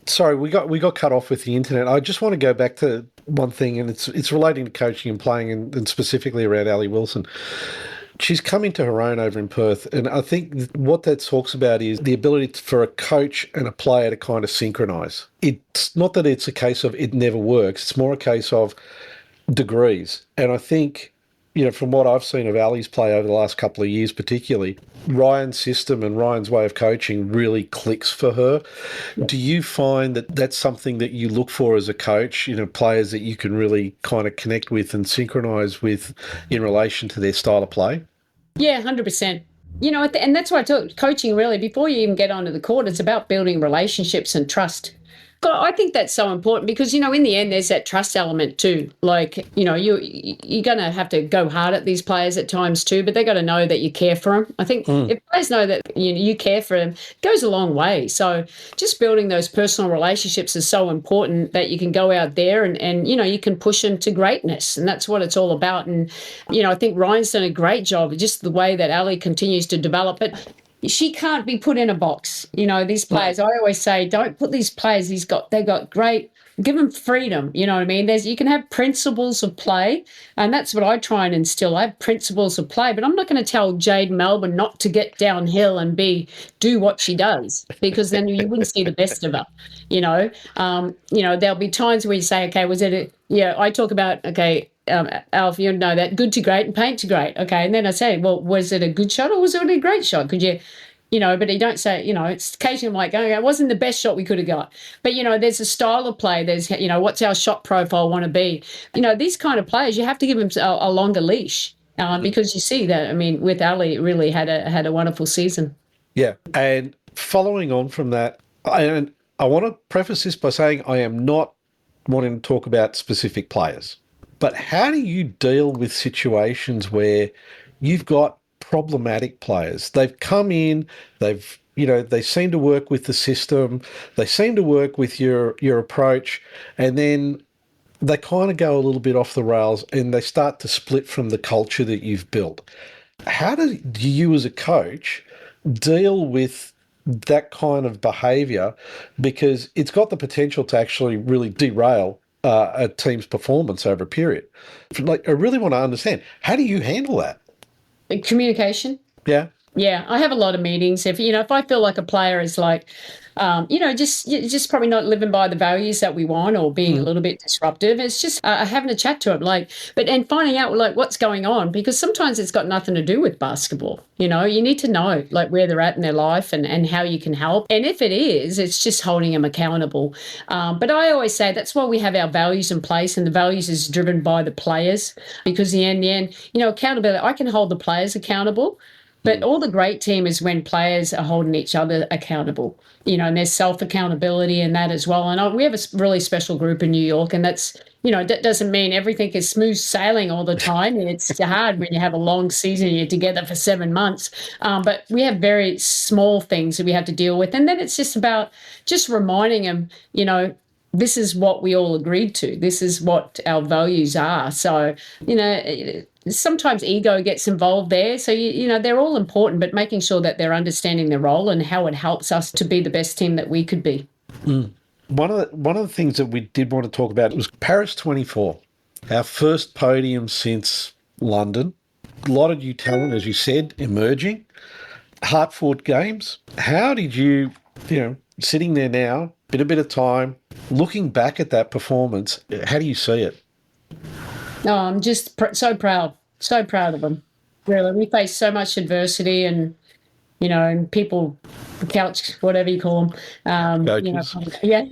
Sorry, we got cut off with the internet. I just want to go back to one thing, and it's relating to coaching and playing, and specifically around Allie Wilson. She's come into her own over in Perth, and I think what that talks about is the ability for a coach and a player to kind of synchronise. It's not that it's a case of it never works. It's more a case of degrees. And I think, from what I've seen of Ali's play over the last couple of years particularly, Ryan's system and Ryan's way of coaching really clicks for her. Yeah. Do you find that that's something that you look for as a coach, players that you can really kind of connect with and synchronise with in relation to their style of play? Yeah, 100%. And that's why I talk coaching really, before you even get onto the court, it's about building relationships and trust. I think that's so important because, in the end, there's that trust element too. Like, you're going to have to go hard at these players at times too, but they got to know that you care for them. I think if players know that you care for them, it goes a long way. So just building those personal relationships is so important that you can go out there and you can push them to greatness. And that's what it's all about. And, I think Ryan's done a great job, just the way that Ali continues to develop it. She can't be put in a box. These players, I always say, don't put these players, they've got great, give them freedom. You know what I mean? You can have principles of play, and that's what I try and instill. I have principles of play, but I'm not going to tell Jade Melbourne not to get downhill and do what she does, because then you wouldn't see the best of her. There'll be times where you say, okay, I talk about, okay, Alf, you know that good to great and paint to great. Okay. And then I say, well, was it a good shot or was it a great shot? Could you, but you don't say, it's occasionally I'm like, okay, it wasn't the best shot we could have got. But, there's a style of play. There's, what's our shot profile want to be? These kind of players, you have to give them a longer leash because you see that, with Ali, it really had a wonderful season. Yeah. And following on from that, And I want to preface this by saying I am not wanting to talk about specific players, but how do you deal with situations where you've got problematic players? They've come in, they seem to work with the system, they seem to work with your approach, and then they kind of go a little bit off the rails and they start to split from the culture that you've built. How do you as a coach deal with that kind of behaviour? Because it's got the potential to actually really derail a team's performance over a period. Like, I really want to understand, how do you handle that? Communication. Yeah. Yeah, I have a lot of meetings. If I feel like a player is like, just probably not living by the values that we want or being a little bit disruptive, it's just having a chat to him, and finding out like what's going on, because sometimes it's got nothing to do with basketball. You need to know like where they're at in their life and how you can help. And if it is, it's just holding them accountable. But I always say that's why we have our values in place, and the values is driven by the players, because in the end, accountability, I can hold the players accountable. But all the great team is when players are holding each other accountable, and there's self-accountability in that as well. And we have a really special group in New York, and that's, that doesn't mean everything is smooth sailing all the time. And it's hard when you have a long season, you're together for 7 months. But we have very small things that we have to deal with. And then it's just about just reminding them, this is what we all agreed to. This is what our values are. So, sometimes ego gets involved there. So, they're all important, but making sure that they're understanding their role and how it helps us to be the best team that we could be. One of the things that we did want to talk about was Paris 24, our first podium since London. A lot of new talent, as you said, emerging. Hard-fought games. How did you, sitting there now, in a bit of time, looking back at that performance, how do you see it? No, I'm just so proud of them. Really, we faced so much adversity, and and people, couch, whatever you call them, yeah.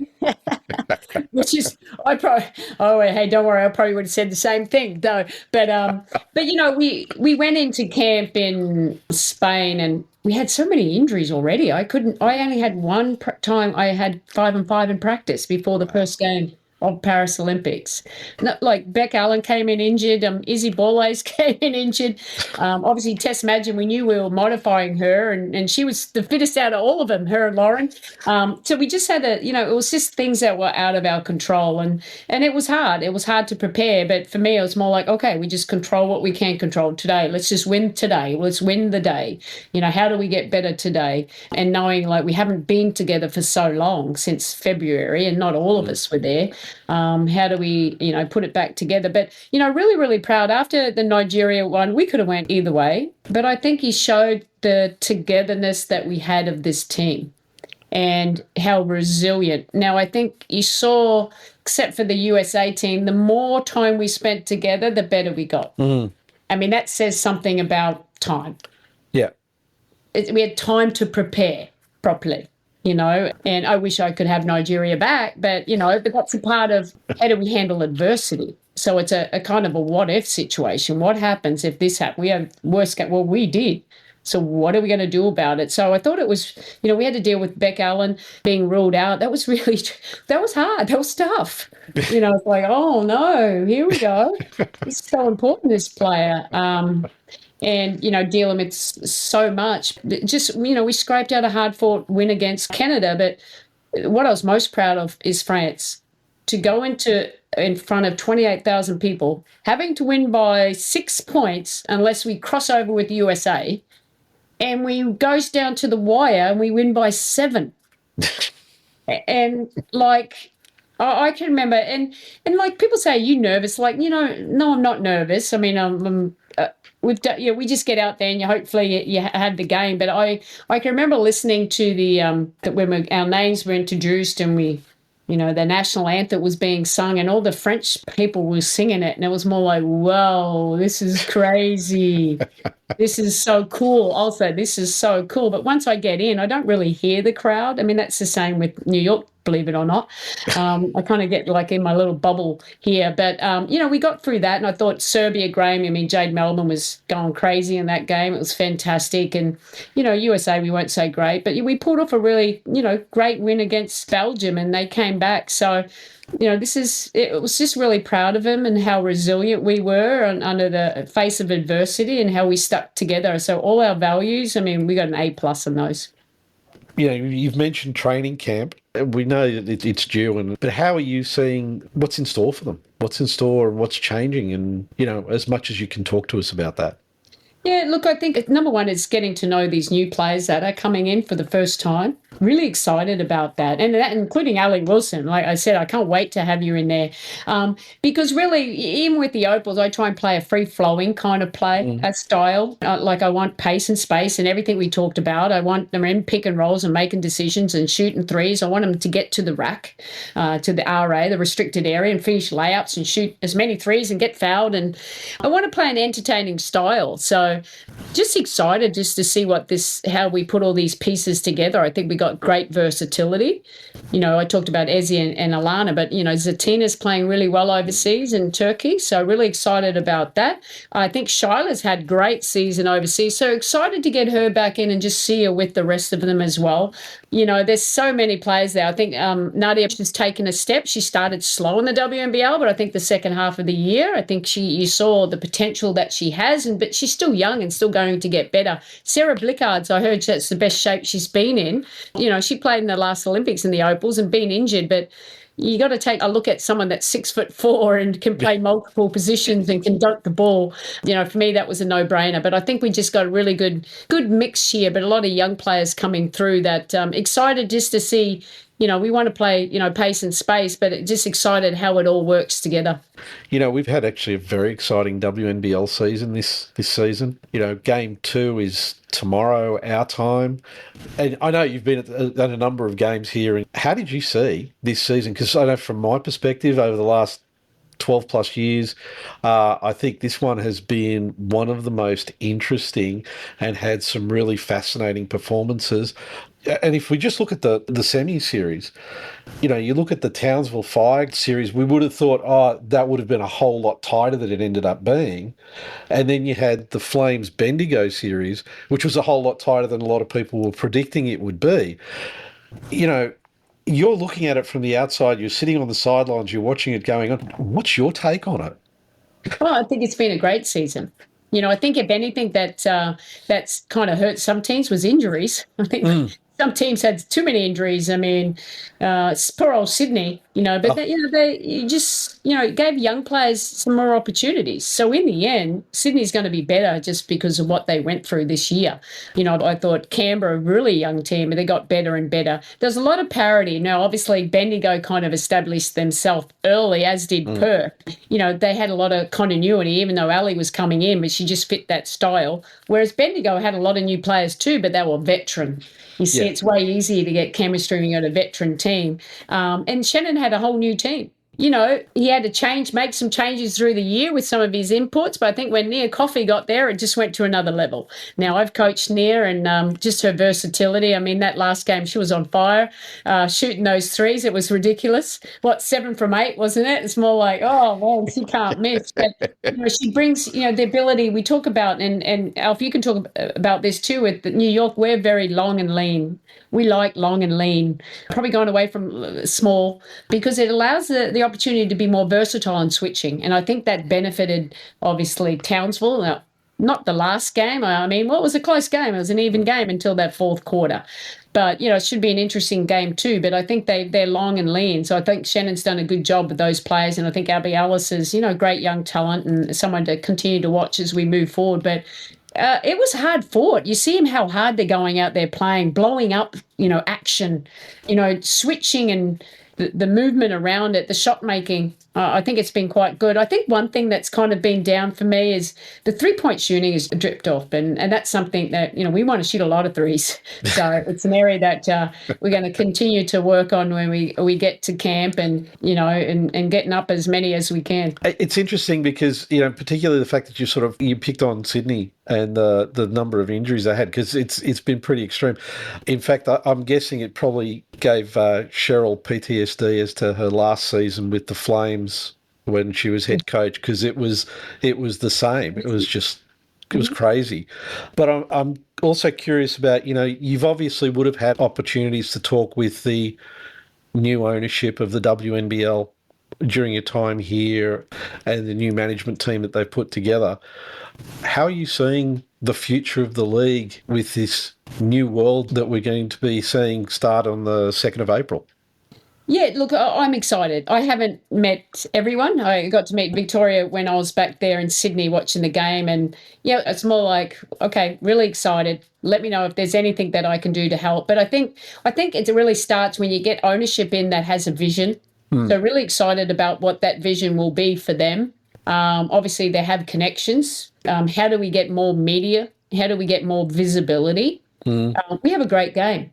Which is, hey, don't worry, I probably would have said the same thing though. But we went into camp in Spain, and we had so many injuries already. I only had one time I had 5-on-5 in practice before the first game of Paris Olympics. Like Beck Allen came in injured, Izzy Borlase came in injured. Obviously, Tess Madgen, we knew we were modifying her, and she was the fittest out of all of them, her and Lauren. So we just had it was just things that were out of our control, and it was hard. It was hard to prepare, but for me, it was more like, okay, we just control what we can control today. Let's just win today. Let's win the day. How do we get better today? And knowing like we haven't been together for so long, since February, and not all of us were there. How do we, put it back together? But, really, really proud. After the Nigeria one, we could have went either way. But I think he showed the togetherness that we had of this team and how resilient. Now, I think you saw, except for the USA team, the more time we spent together, the better we got. I mean, that says something about time. Yeah. We had time to prepare properly. And I wish I could have Nigeria back, but that's a part of how do we handle adversity. So it's a kind of a what if situation. What happens if this happens? We have worst case. Well, we did. So what are we going to do about it? So I thought it was, we had to deal with Beck Allen being ruled out. That was hard. That was tough. It's like, oh no, here we go. It's so important, this player. And, dealing with so much. Just, we scraped out a hard-fought win against Canada. But what I was most proud of is France. To go in front of 28,000 people, having to win by 6 points unless we cross over with the USA, and we goes down to the wire and we win by 7. And, like, I can remember, and like people say, are you nervous? Like, no, I'm not nervous. I mean, we've done, we just get out there and hopefully you have the game. But I can remember listening to that when our names were introduced and we, the national anthem was being sung and all the French people were singing it, and it was more like, whoa, this is crazy. This is so cool. Also, this is so cool. But once I get in, I don't really hear the crowd. I mean, that's the same with New York believe it or not. I kind of get like in my little bubble here. But, we got through that, and I thought Serbia game, Jade Melbourne was going crazy in that game. It was fantastic. And, USA, we won't say great, but we pulled off a really, great win against Belgium, and they came back. So, it was just really proud of him and how resilient we were under the face of adversity and how we stuck together. So all our values, we got an A+ on those. You've mentioned training camp. We know that it's due, but how are you seeing what's in store for them? What's in store and what's changing? And, as much as you can talk to us about that. Yeah, look, I think number one is getting to know these new players that are coming in for the first time. Really excited about that. And that, including Ali Wilson. Like I said, I can't wait to have you in there. Because really, even with the Opals, I try and play a free-flowing kind of play, a style. Like I want pace and space and everything we talked about. I want them in pick and rolls and making decisions and shooting threes. I want them to get to the rack, to the RA, the restricted area, and finish layups and shoot as many threes and get fouled. And I want to play an entertaining style. So just excited just to see how we put all these pieces together. I think we got great versatility. I talked about Ezzy and Alana, but, Zatina's playing really well overseas in Turkey. So really excited about that. I think Shyla's had great season overseas. So excited to get her back in and just see her with the rest of them as well. There's so many players there. I think Nadia has taken a step. She started slow in the WNBL, but I think the second half of the year, I think you saw the potential that she has, but she's still young and still going to get better. Sarah Blickard's, I heard that's the best shape she's been in. She played in the last Olympics in the Opals and been injured, but you got to take a look at someone that's 6'4" and can play multiple positions and can dunk the ball. For me, that was a no-brainer. But I think we just got a really good mix here, but a lot of young players coming through that excited just to see. We want to play, pace and space, but just excited how it all works together. We've had actually a very exciting WNBL season this season. Game 2 is tomorrow, our time. And I know you've been at a number of games here. And how did you see this season? Because I know from my perspective over the last 12 plus years, I think this one has been one of the most interesting and had some really fascinating performances. And if we just look at the semi-series, you look at the Townsville Fire series, we would have thought, that would have been a whole lot tighter than it ended up being. And then you had the Flames Bendigo series, which was a whole lot tighter than a lot of people were predicting it would be. You're looking at it from the outside, you're sitting on the sidelines, you're watching it going on. What's your take on it? Well, I think it's been a great season. I think if anything that's kind of hurt some teams was injuries. I think some teams had too many injuries. Poor old Sydney, but they just, gave young players some more opportunities. So in the end, Sydney's going to be better just because of what they went through this year. I thought Canberra, a really young team, and they got better and better. There's a lot of parity. Now, obviously, Bendigo kind of established themselves early, as did Perth. They had a lot of continuity, even though Ali was coming in, but she just fit that style. Whereas Bendigo had a lot of new players too, but they were veteran. You see, it's way easier to get chemistry when you got a veteran team. And Shannon had a whole new team. He had to make some changes through the year with some of his inputs, but I think when Nia Coffey got there, it just went to another level. Now, I've coached Nia and just her versatility. That last game, she was on fire, shooting those threes. It was ridiculous. 7 from 8, wasn't it? It's more like, oh, well, she can't miss. But, she brings, the ability we talk about, and Alf, you can talk about this too, with New York, we're very long and lean. We like long and lean, probably going away from small, because it allows the opportunity to be more versatile and switching. And I think that benefited, obviously, Townsville. Now, not the last game. What was a close game? It was an even game until that fourth quarter. But, it should be an interesting game too. But I think they're long and lean. So I think Shannon's done a good job with those players. And I think Abby Ellis is, great young talent and someone to continue to watch as we move forward. But it was hard fought. You see how hard they're going out there playing, blowing up, action, switching and the movement around it, the shot making. I think it's been quite good. I think one thing that's kind of been down for me is the 3-point shooting has dripped off. And that's something that, we want to shoot a lot of threes. So it's an area that we're going to continue to work on when we get to camp and, and getting up as many as we can. It's interesting because, particularly the fact that you picked on Sydney and the number of injuries they had, because it's been pretty extreme. In fact, I'm guessing it probably gave Cheryl PTSD as to her last season with the Flames when she was head coach, because it was the same. It was crazy. But I'm also curious about, you've obviously would have had opportunities to talk with the new ownership of the WNBL during your time here and the new management team that they've put together. How are you seeing the future of the league with this new world that we're going to be seeing start on the 2nd of April? Yeah, look, I'm excited. I haven't met everyone. I got to meet Victoria when I was back there in Sydney watching the game. And yeah, it's more like, okay, really excited. Let me know if there's anything that I can do to help. But I think it really starts when you get ownership in that has a vision. So really excited about what that vision will be for them. Obviously, they have connections. How do we get more media? How do we get more visibility? We have a great game,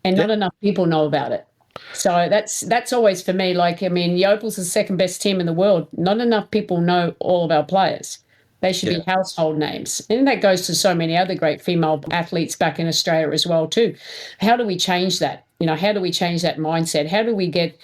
and not enough people know about it. So that's always for me. Like, I mean, the Opals is the second best team in the world. Not enough people know all of our players. They should be household names. And that goes to so many other great female athletes back in Australia as well, too. How do we change that? How do we change that mindset? How do we get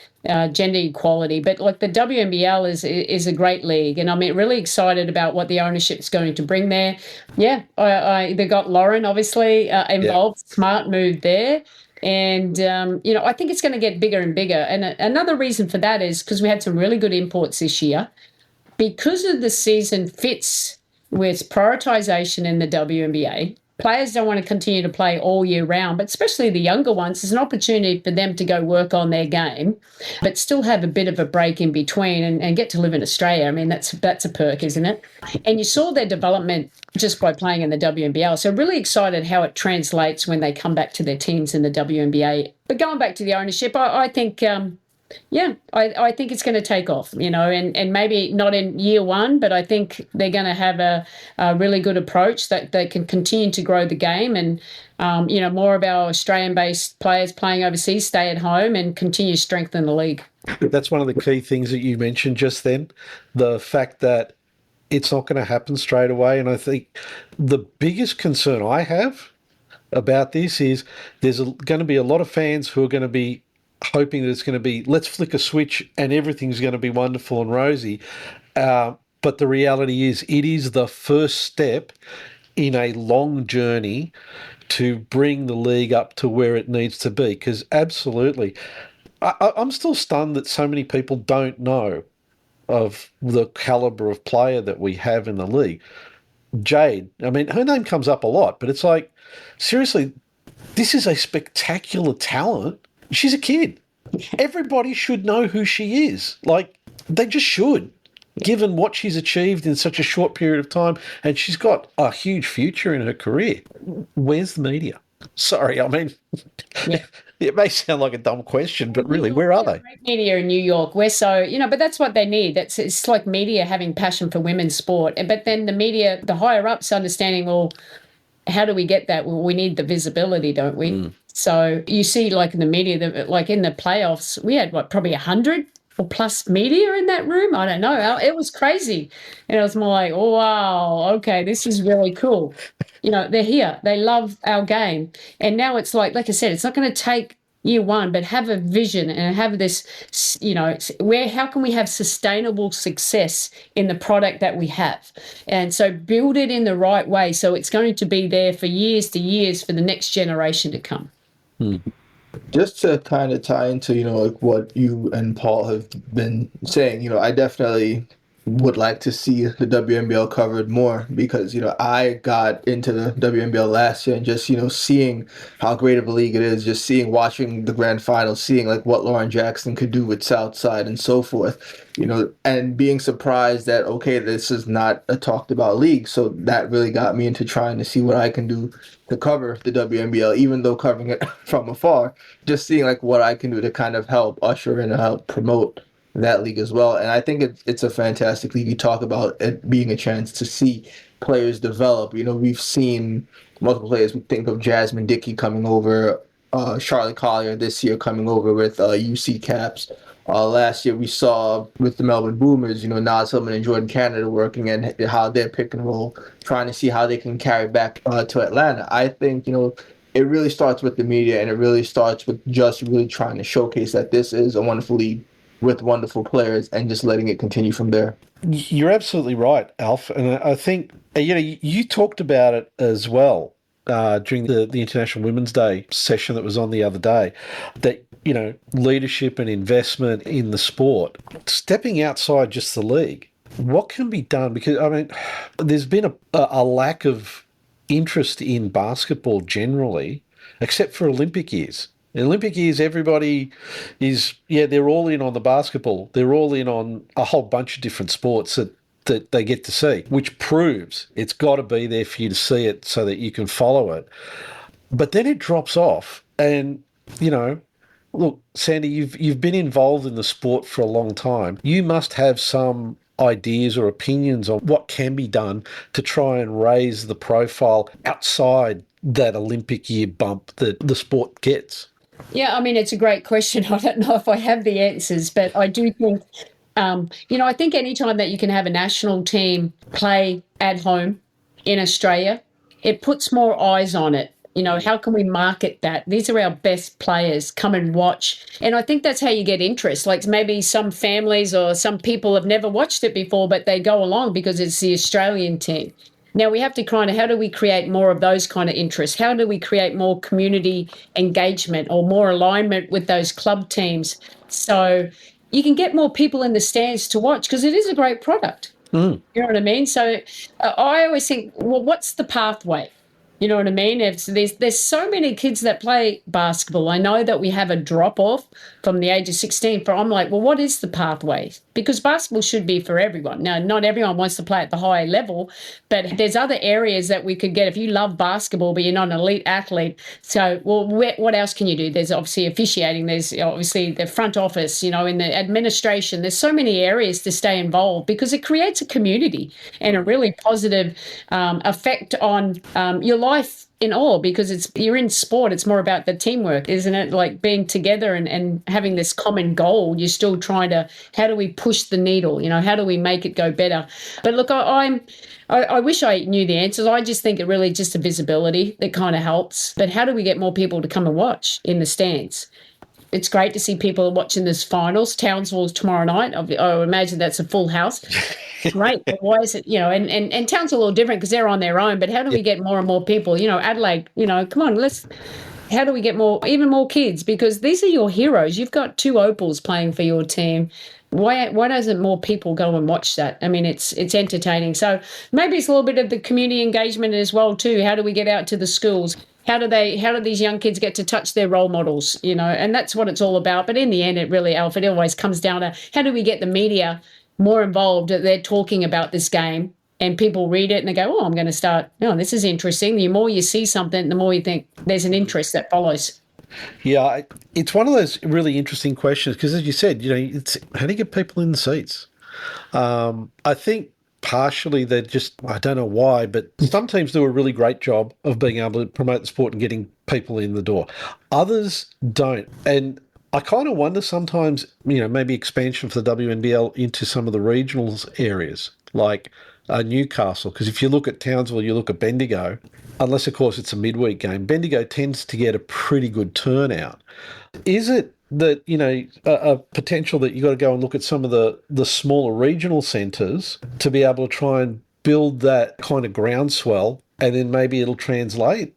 gender equality? But like the WNBL is a great league, and I'm really excited about what the ownership is going to bring there. Yeah, they got Lauren obviously involved. Smart move there. And, I think it's going to get bigger and bigger. And another reason for that is because we had some really good imports this year. Because of the season fits with prioritization in the WNBA, players don't want to continue to play all year round, but especially the younger ones, it's an opportunity for them to go work on their game, but still have a bit of a break in between and get to live in Australia. I mean, that's a perk, isn't it? And you saw their development just by playing in the WNBL. So really excited how it translates when they come back to their teams in the WNBA. But going back to the ownership, I think... I think it's going to take off, and maybe not in year one, but I think they're going to have a really good approach that they can continue to grow the game and, more of our Australian-based players playing overseas stay at home and continue to strengthen the league. That's one of the key things that you mentioned just then, the fact that it's not going to happen straight away. And I think the biggest concern I have about this is there's going to be a lot of fans who are going to be hoping that it's going to be, let's flick a switch and everything's going to be wonderful and rosy. But the reality is it is the first step in a long journey to bring the league up to where it needs to be. Because absolutely, I'm still stunned that so many people don't know of the caliber of player that we have in the league. Jade, I mean, her name comes up a lot, but it's like, seriously, this is a spectacular talent. She's a kid. Everybody should know who she is. Like, they just should, given what she's achieved in such a short period of time. And she's got a huge future in her career. Where's the media? Sorry, I mean, it may sound like a dumb question, but really, where are they? Great media in New York. We're so, but that's what they need. It's like media having passion for women's sport. But then the media, the higher ups understanding, well, how do we get that? Well, we need the visibility, don't we? So you see, like in the media, like in the playoffs, we had probably 100 or plus media in that room. I don't know. It was crazy. And it was more like, oh, wow, okay, this is really cool. They're here. They love our game. And now it's like I said, it's not going to take year one, but have a vision and have this, how can we have sustainable success in the product that we have? And so build it in the right way. So it's going to be there for years to years for the next generation to come. Just to kind of tie into, like what you and Paul have been saying, I definitely would like to see the WNBL covered more because, I got into the WNBL last year and just, seeing how great of a league it is, just watching the grand final, seeing like what Lauren Jackson could do with Southside and so forth, and being surprised that, okay, this is not a talked about league. So that really got me into trying to see what I can do to cover the WNBL, even though covering it from afar, just seeing like what I can do to kind of help usher in and help promote that league as well. And I think it's a fantastic league. You talk about it being a chance to see players develop. We've seen multiple players. We think of Jasmine Dickey coming over, Charlotte Collier this year coming over with UC Caps. Last year we saw with the Melbourne Boomers, Nas Hillman and Jordan Canada working and how they're pick and roll, trying to see how they can carry back to Atlanta. I think, it really starts with the media, and it really starts with just really trying to showcase that this is a wonderful league with wonderful players and just letting it continue from there. You're absolutely right, Alf. And I think, you talked about it as well during the International Women's Day session that was on the other day, that, leadership and investment in the sport, stepping outside just the league, what can be done? Because, there's been a lack of interest in basketball generally, except for Olympic years. In Olympic years, everybody is, they're all in on the basketball. They're all in on a whole bunch of different sports that they get to see, which proves it's got to be there for you to see it so that you can follow it. But then it drops off. And, look, Sandy, you've been involved in the sport for a long time. You must have some ideas or opinions on what can be done to try and raise the profile outside that Olympic year bump that the sport gets. Yeah, it's a great question. I don't know if I have the answers, but I do think, I think any time that you can have a national team play at home in Australia, it puts more eyes on it. How can we market that? These are our best players. Come and watch. And I think that's how you get interest. Like maybe some families or some people have never watched it before, but they go along because it's the Australian team. Now we have to how do we create more of those kind of interests? How do we create more community engagement or more alignment with those club teams so you can get more people in the stands to watch, because it is a great product. You know what I mean? So I always think, well, what's the pathway? You know what I mean? There's so many kids that play basketball. I know that we have a drop-off from the age of 16. I'm like, well, what is the pathway? Because basketball should be for everyone. Now, not everyone wants to play at the high level, but there's other areas that we could get if you love basketball, but you're not an elite athlete. So, well, what else can you do? There's obviously officiating. There's obviously the front office, in the administration. There's so many areas to stay involved because it creates a community and a really positive effect on your life in all, because you're in sport. It's more about the teamwork, isn't it? Like being together and having this common goal. You're still trying to, how do we push the needle? How do we make it go better? But look, I wish I knew the answers. I just think it really just a visibility that kind of helps. But how do we get more people to come and watch in the stands? It's great to see people watching this finals. Townsville's tomorrow night. I imagine that's a full house. Great. But why is it, and Townsville's a little different because they're on their own, but how do we get more and more people? Adelaide, come on, how do we get even more kids? Because these are your heroes. You've got 2 Opals playing for your team. Why doesn't more people go and watch that? It's entertaining. So maybe it's a little bit of the community engagement as well too. How do we get out to the schools? How do these young kids get to touch their role models? And that's what it's all about. But in the end, it really, Alfred, it always comes down to how do we get the media more involved? They're talking about this game and people read it and they go, oh, I'm going to start. No, this is interesting. The more you see something, the more you think there's an interest that follows. Yeah, it's one of those really interesting questions because, as you said, it's how do you get people in the seats? I think partially they're just, I don't know why, but some teams do a really great job of being able to promote the sport and getting people in the door. Others don't. And I kind of wonder sometimes, maybe expansion for the WNBL into some of the regionals areas, like Newcastle. Because if you look at Townsville, you look at Bendigo, unless, of course, it's a midweek game, Bendigo tends to get a pretty good turnout. Is it that, a potential that you got to go and look at some of the smaller regional centres to be able to try and build that kind of groundswell, and then maybe it'll translate?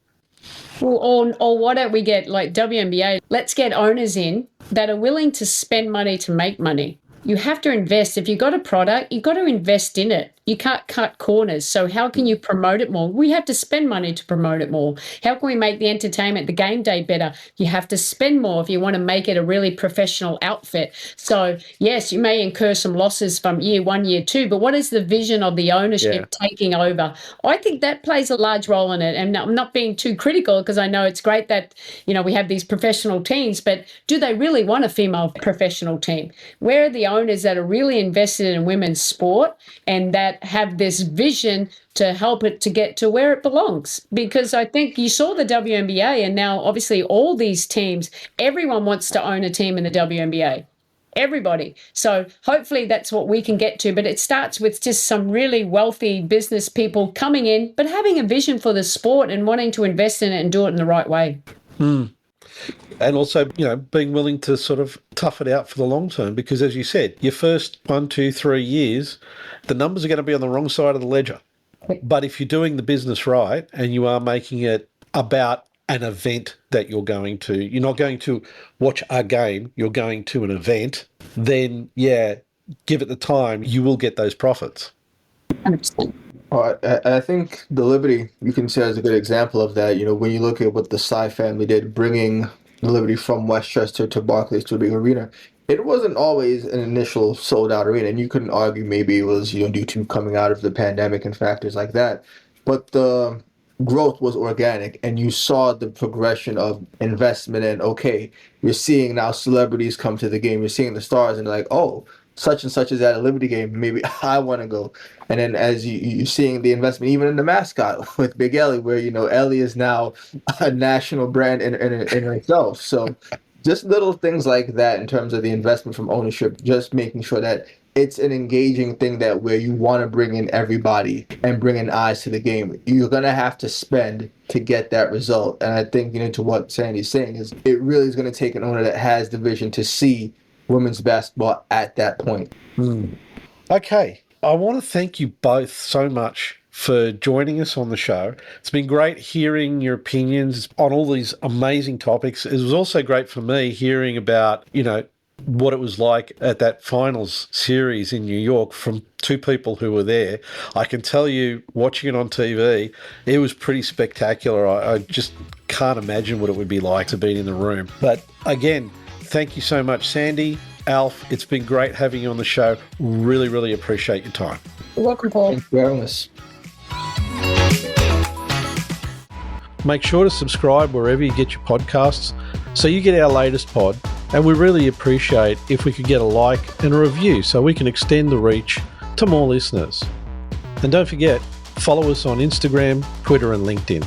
Well, or why don't we get, like WNBA, let's get owners in that are willing to spend money to make money. You have to invest. If you've got a product, you've got to invest in it. You can't cut corners. So how can you promote it more? We have to spend money to promote it more. How can we make the entertainment, the game day better? You have to spend more if you want to make it a really professional outfit. So yes, you may incur some losses from year 1, year 2, but what is the vision of the ownership taking over? I think that plays a large role in it. And I'm not being too critical because I know it's great that, we have these professional teams, but do they really want a female professional team? Where are the owners that are really invested in women's sport and that have this vision to help it to get to where it belongs? Because I think you saw the WNBA, and now obviously all these teams, everyone wants to own a team in the WNBA. everybody. So hopefully that's what we can get to. But it starts with just some really wealthy business people coming in, but having a vision for the sport and wanting to invest in it and do it in the right way. And also, being willing to sort of tough it out for the long term, because as you said, your first 1, 2, 3 years, the numbers are going to be on the wrong side of the ledger. But if you're doing the business right and you are making it about an event that you're not going to watch a game, you're going to an event, then give it the time, you will get those profits. 100%. Well, I think the Liberty, you can say, is a good example of that. When you look at what the Tsai family did, bringing the Liberty from Westchester to Barclays to a big arena, it wasn't always an initial sold-out arena, and you couldn't argue maybe it was due to coming out of the pandemic and factors like that. But the growth was organic, and you saw the progression of investment. And you're seeing now celebrities come to the game. You're seeing the stars, and like, oh, such and such is at a Liberty game. Maybe I want to go. And then as you're seeing the investment, even in the mascot with Big Ellie, where Ellie is now a national brand in itself. So just little things like that in terms of the investment from ownership, just making sure that it's an engaging thing that where you want to bring in everybody and bring in eyes to the game. You're going to have to spend to get that result. And I think, to what Sandy's saying is it really is going to take an owner that has the vision to see women's basketball at that point. Okay. I want to thank you both so much for joining us on the show. It's been great hearing your opinions on all these amazing topics. It was also great for me hearing about, what it was like at that finals series in New York from two people who were there. I can tell you, watching it on TV, it was pretty spectacular. I just can't imagine what it would be like to be in the room. But again, thank you so much, Sandy, Alf. It's been great having you on the show. Really, really appreciate your time. You're welcome, Paul. Thanks for having us. Make sure to subscribe wherever you get your podcasts so you get our latest pod. And we really appreciate if we could get a like and a review so we can extend the reach to more listeners. And don't forget, follow us on Instagram, Twitter and LinkedIn.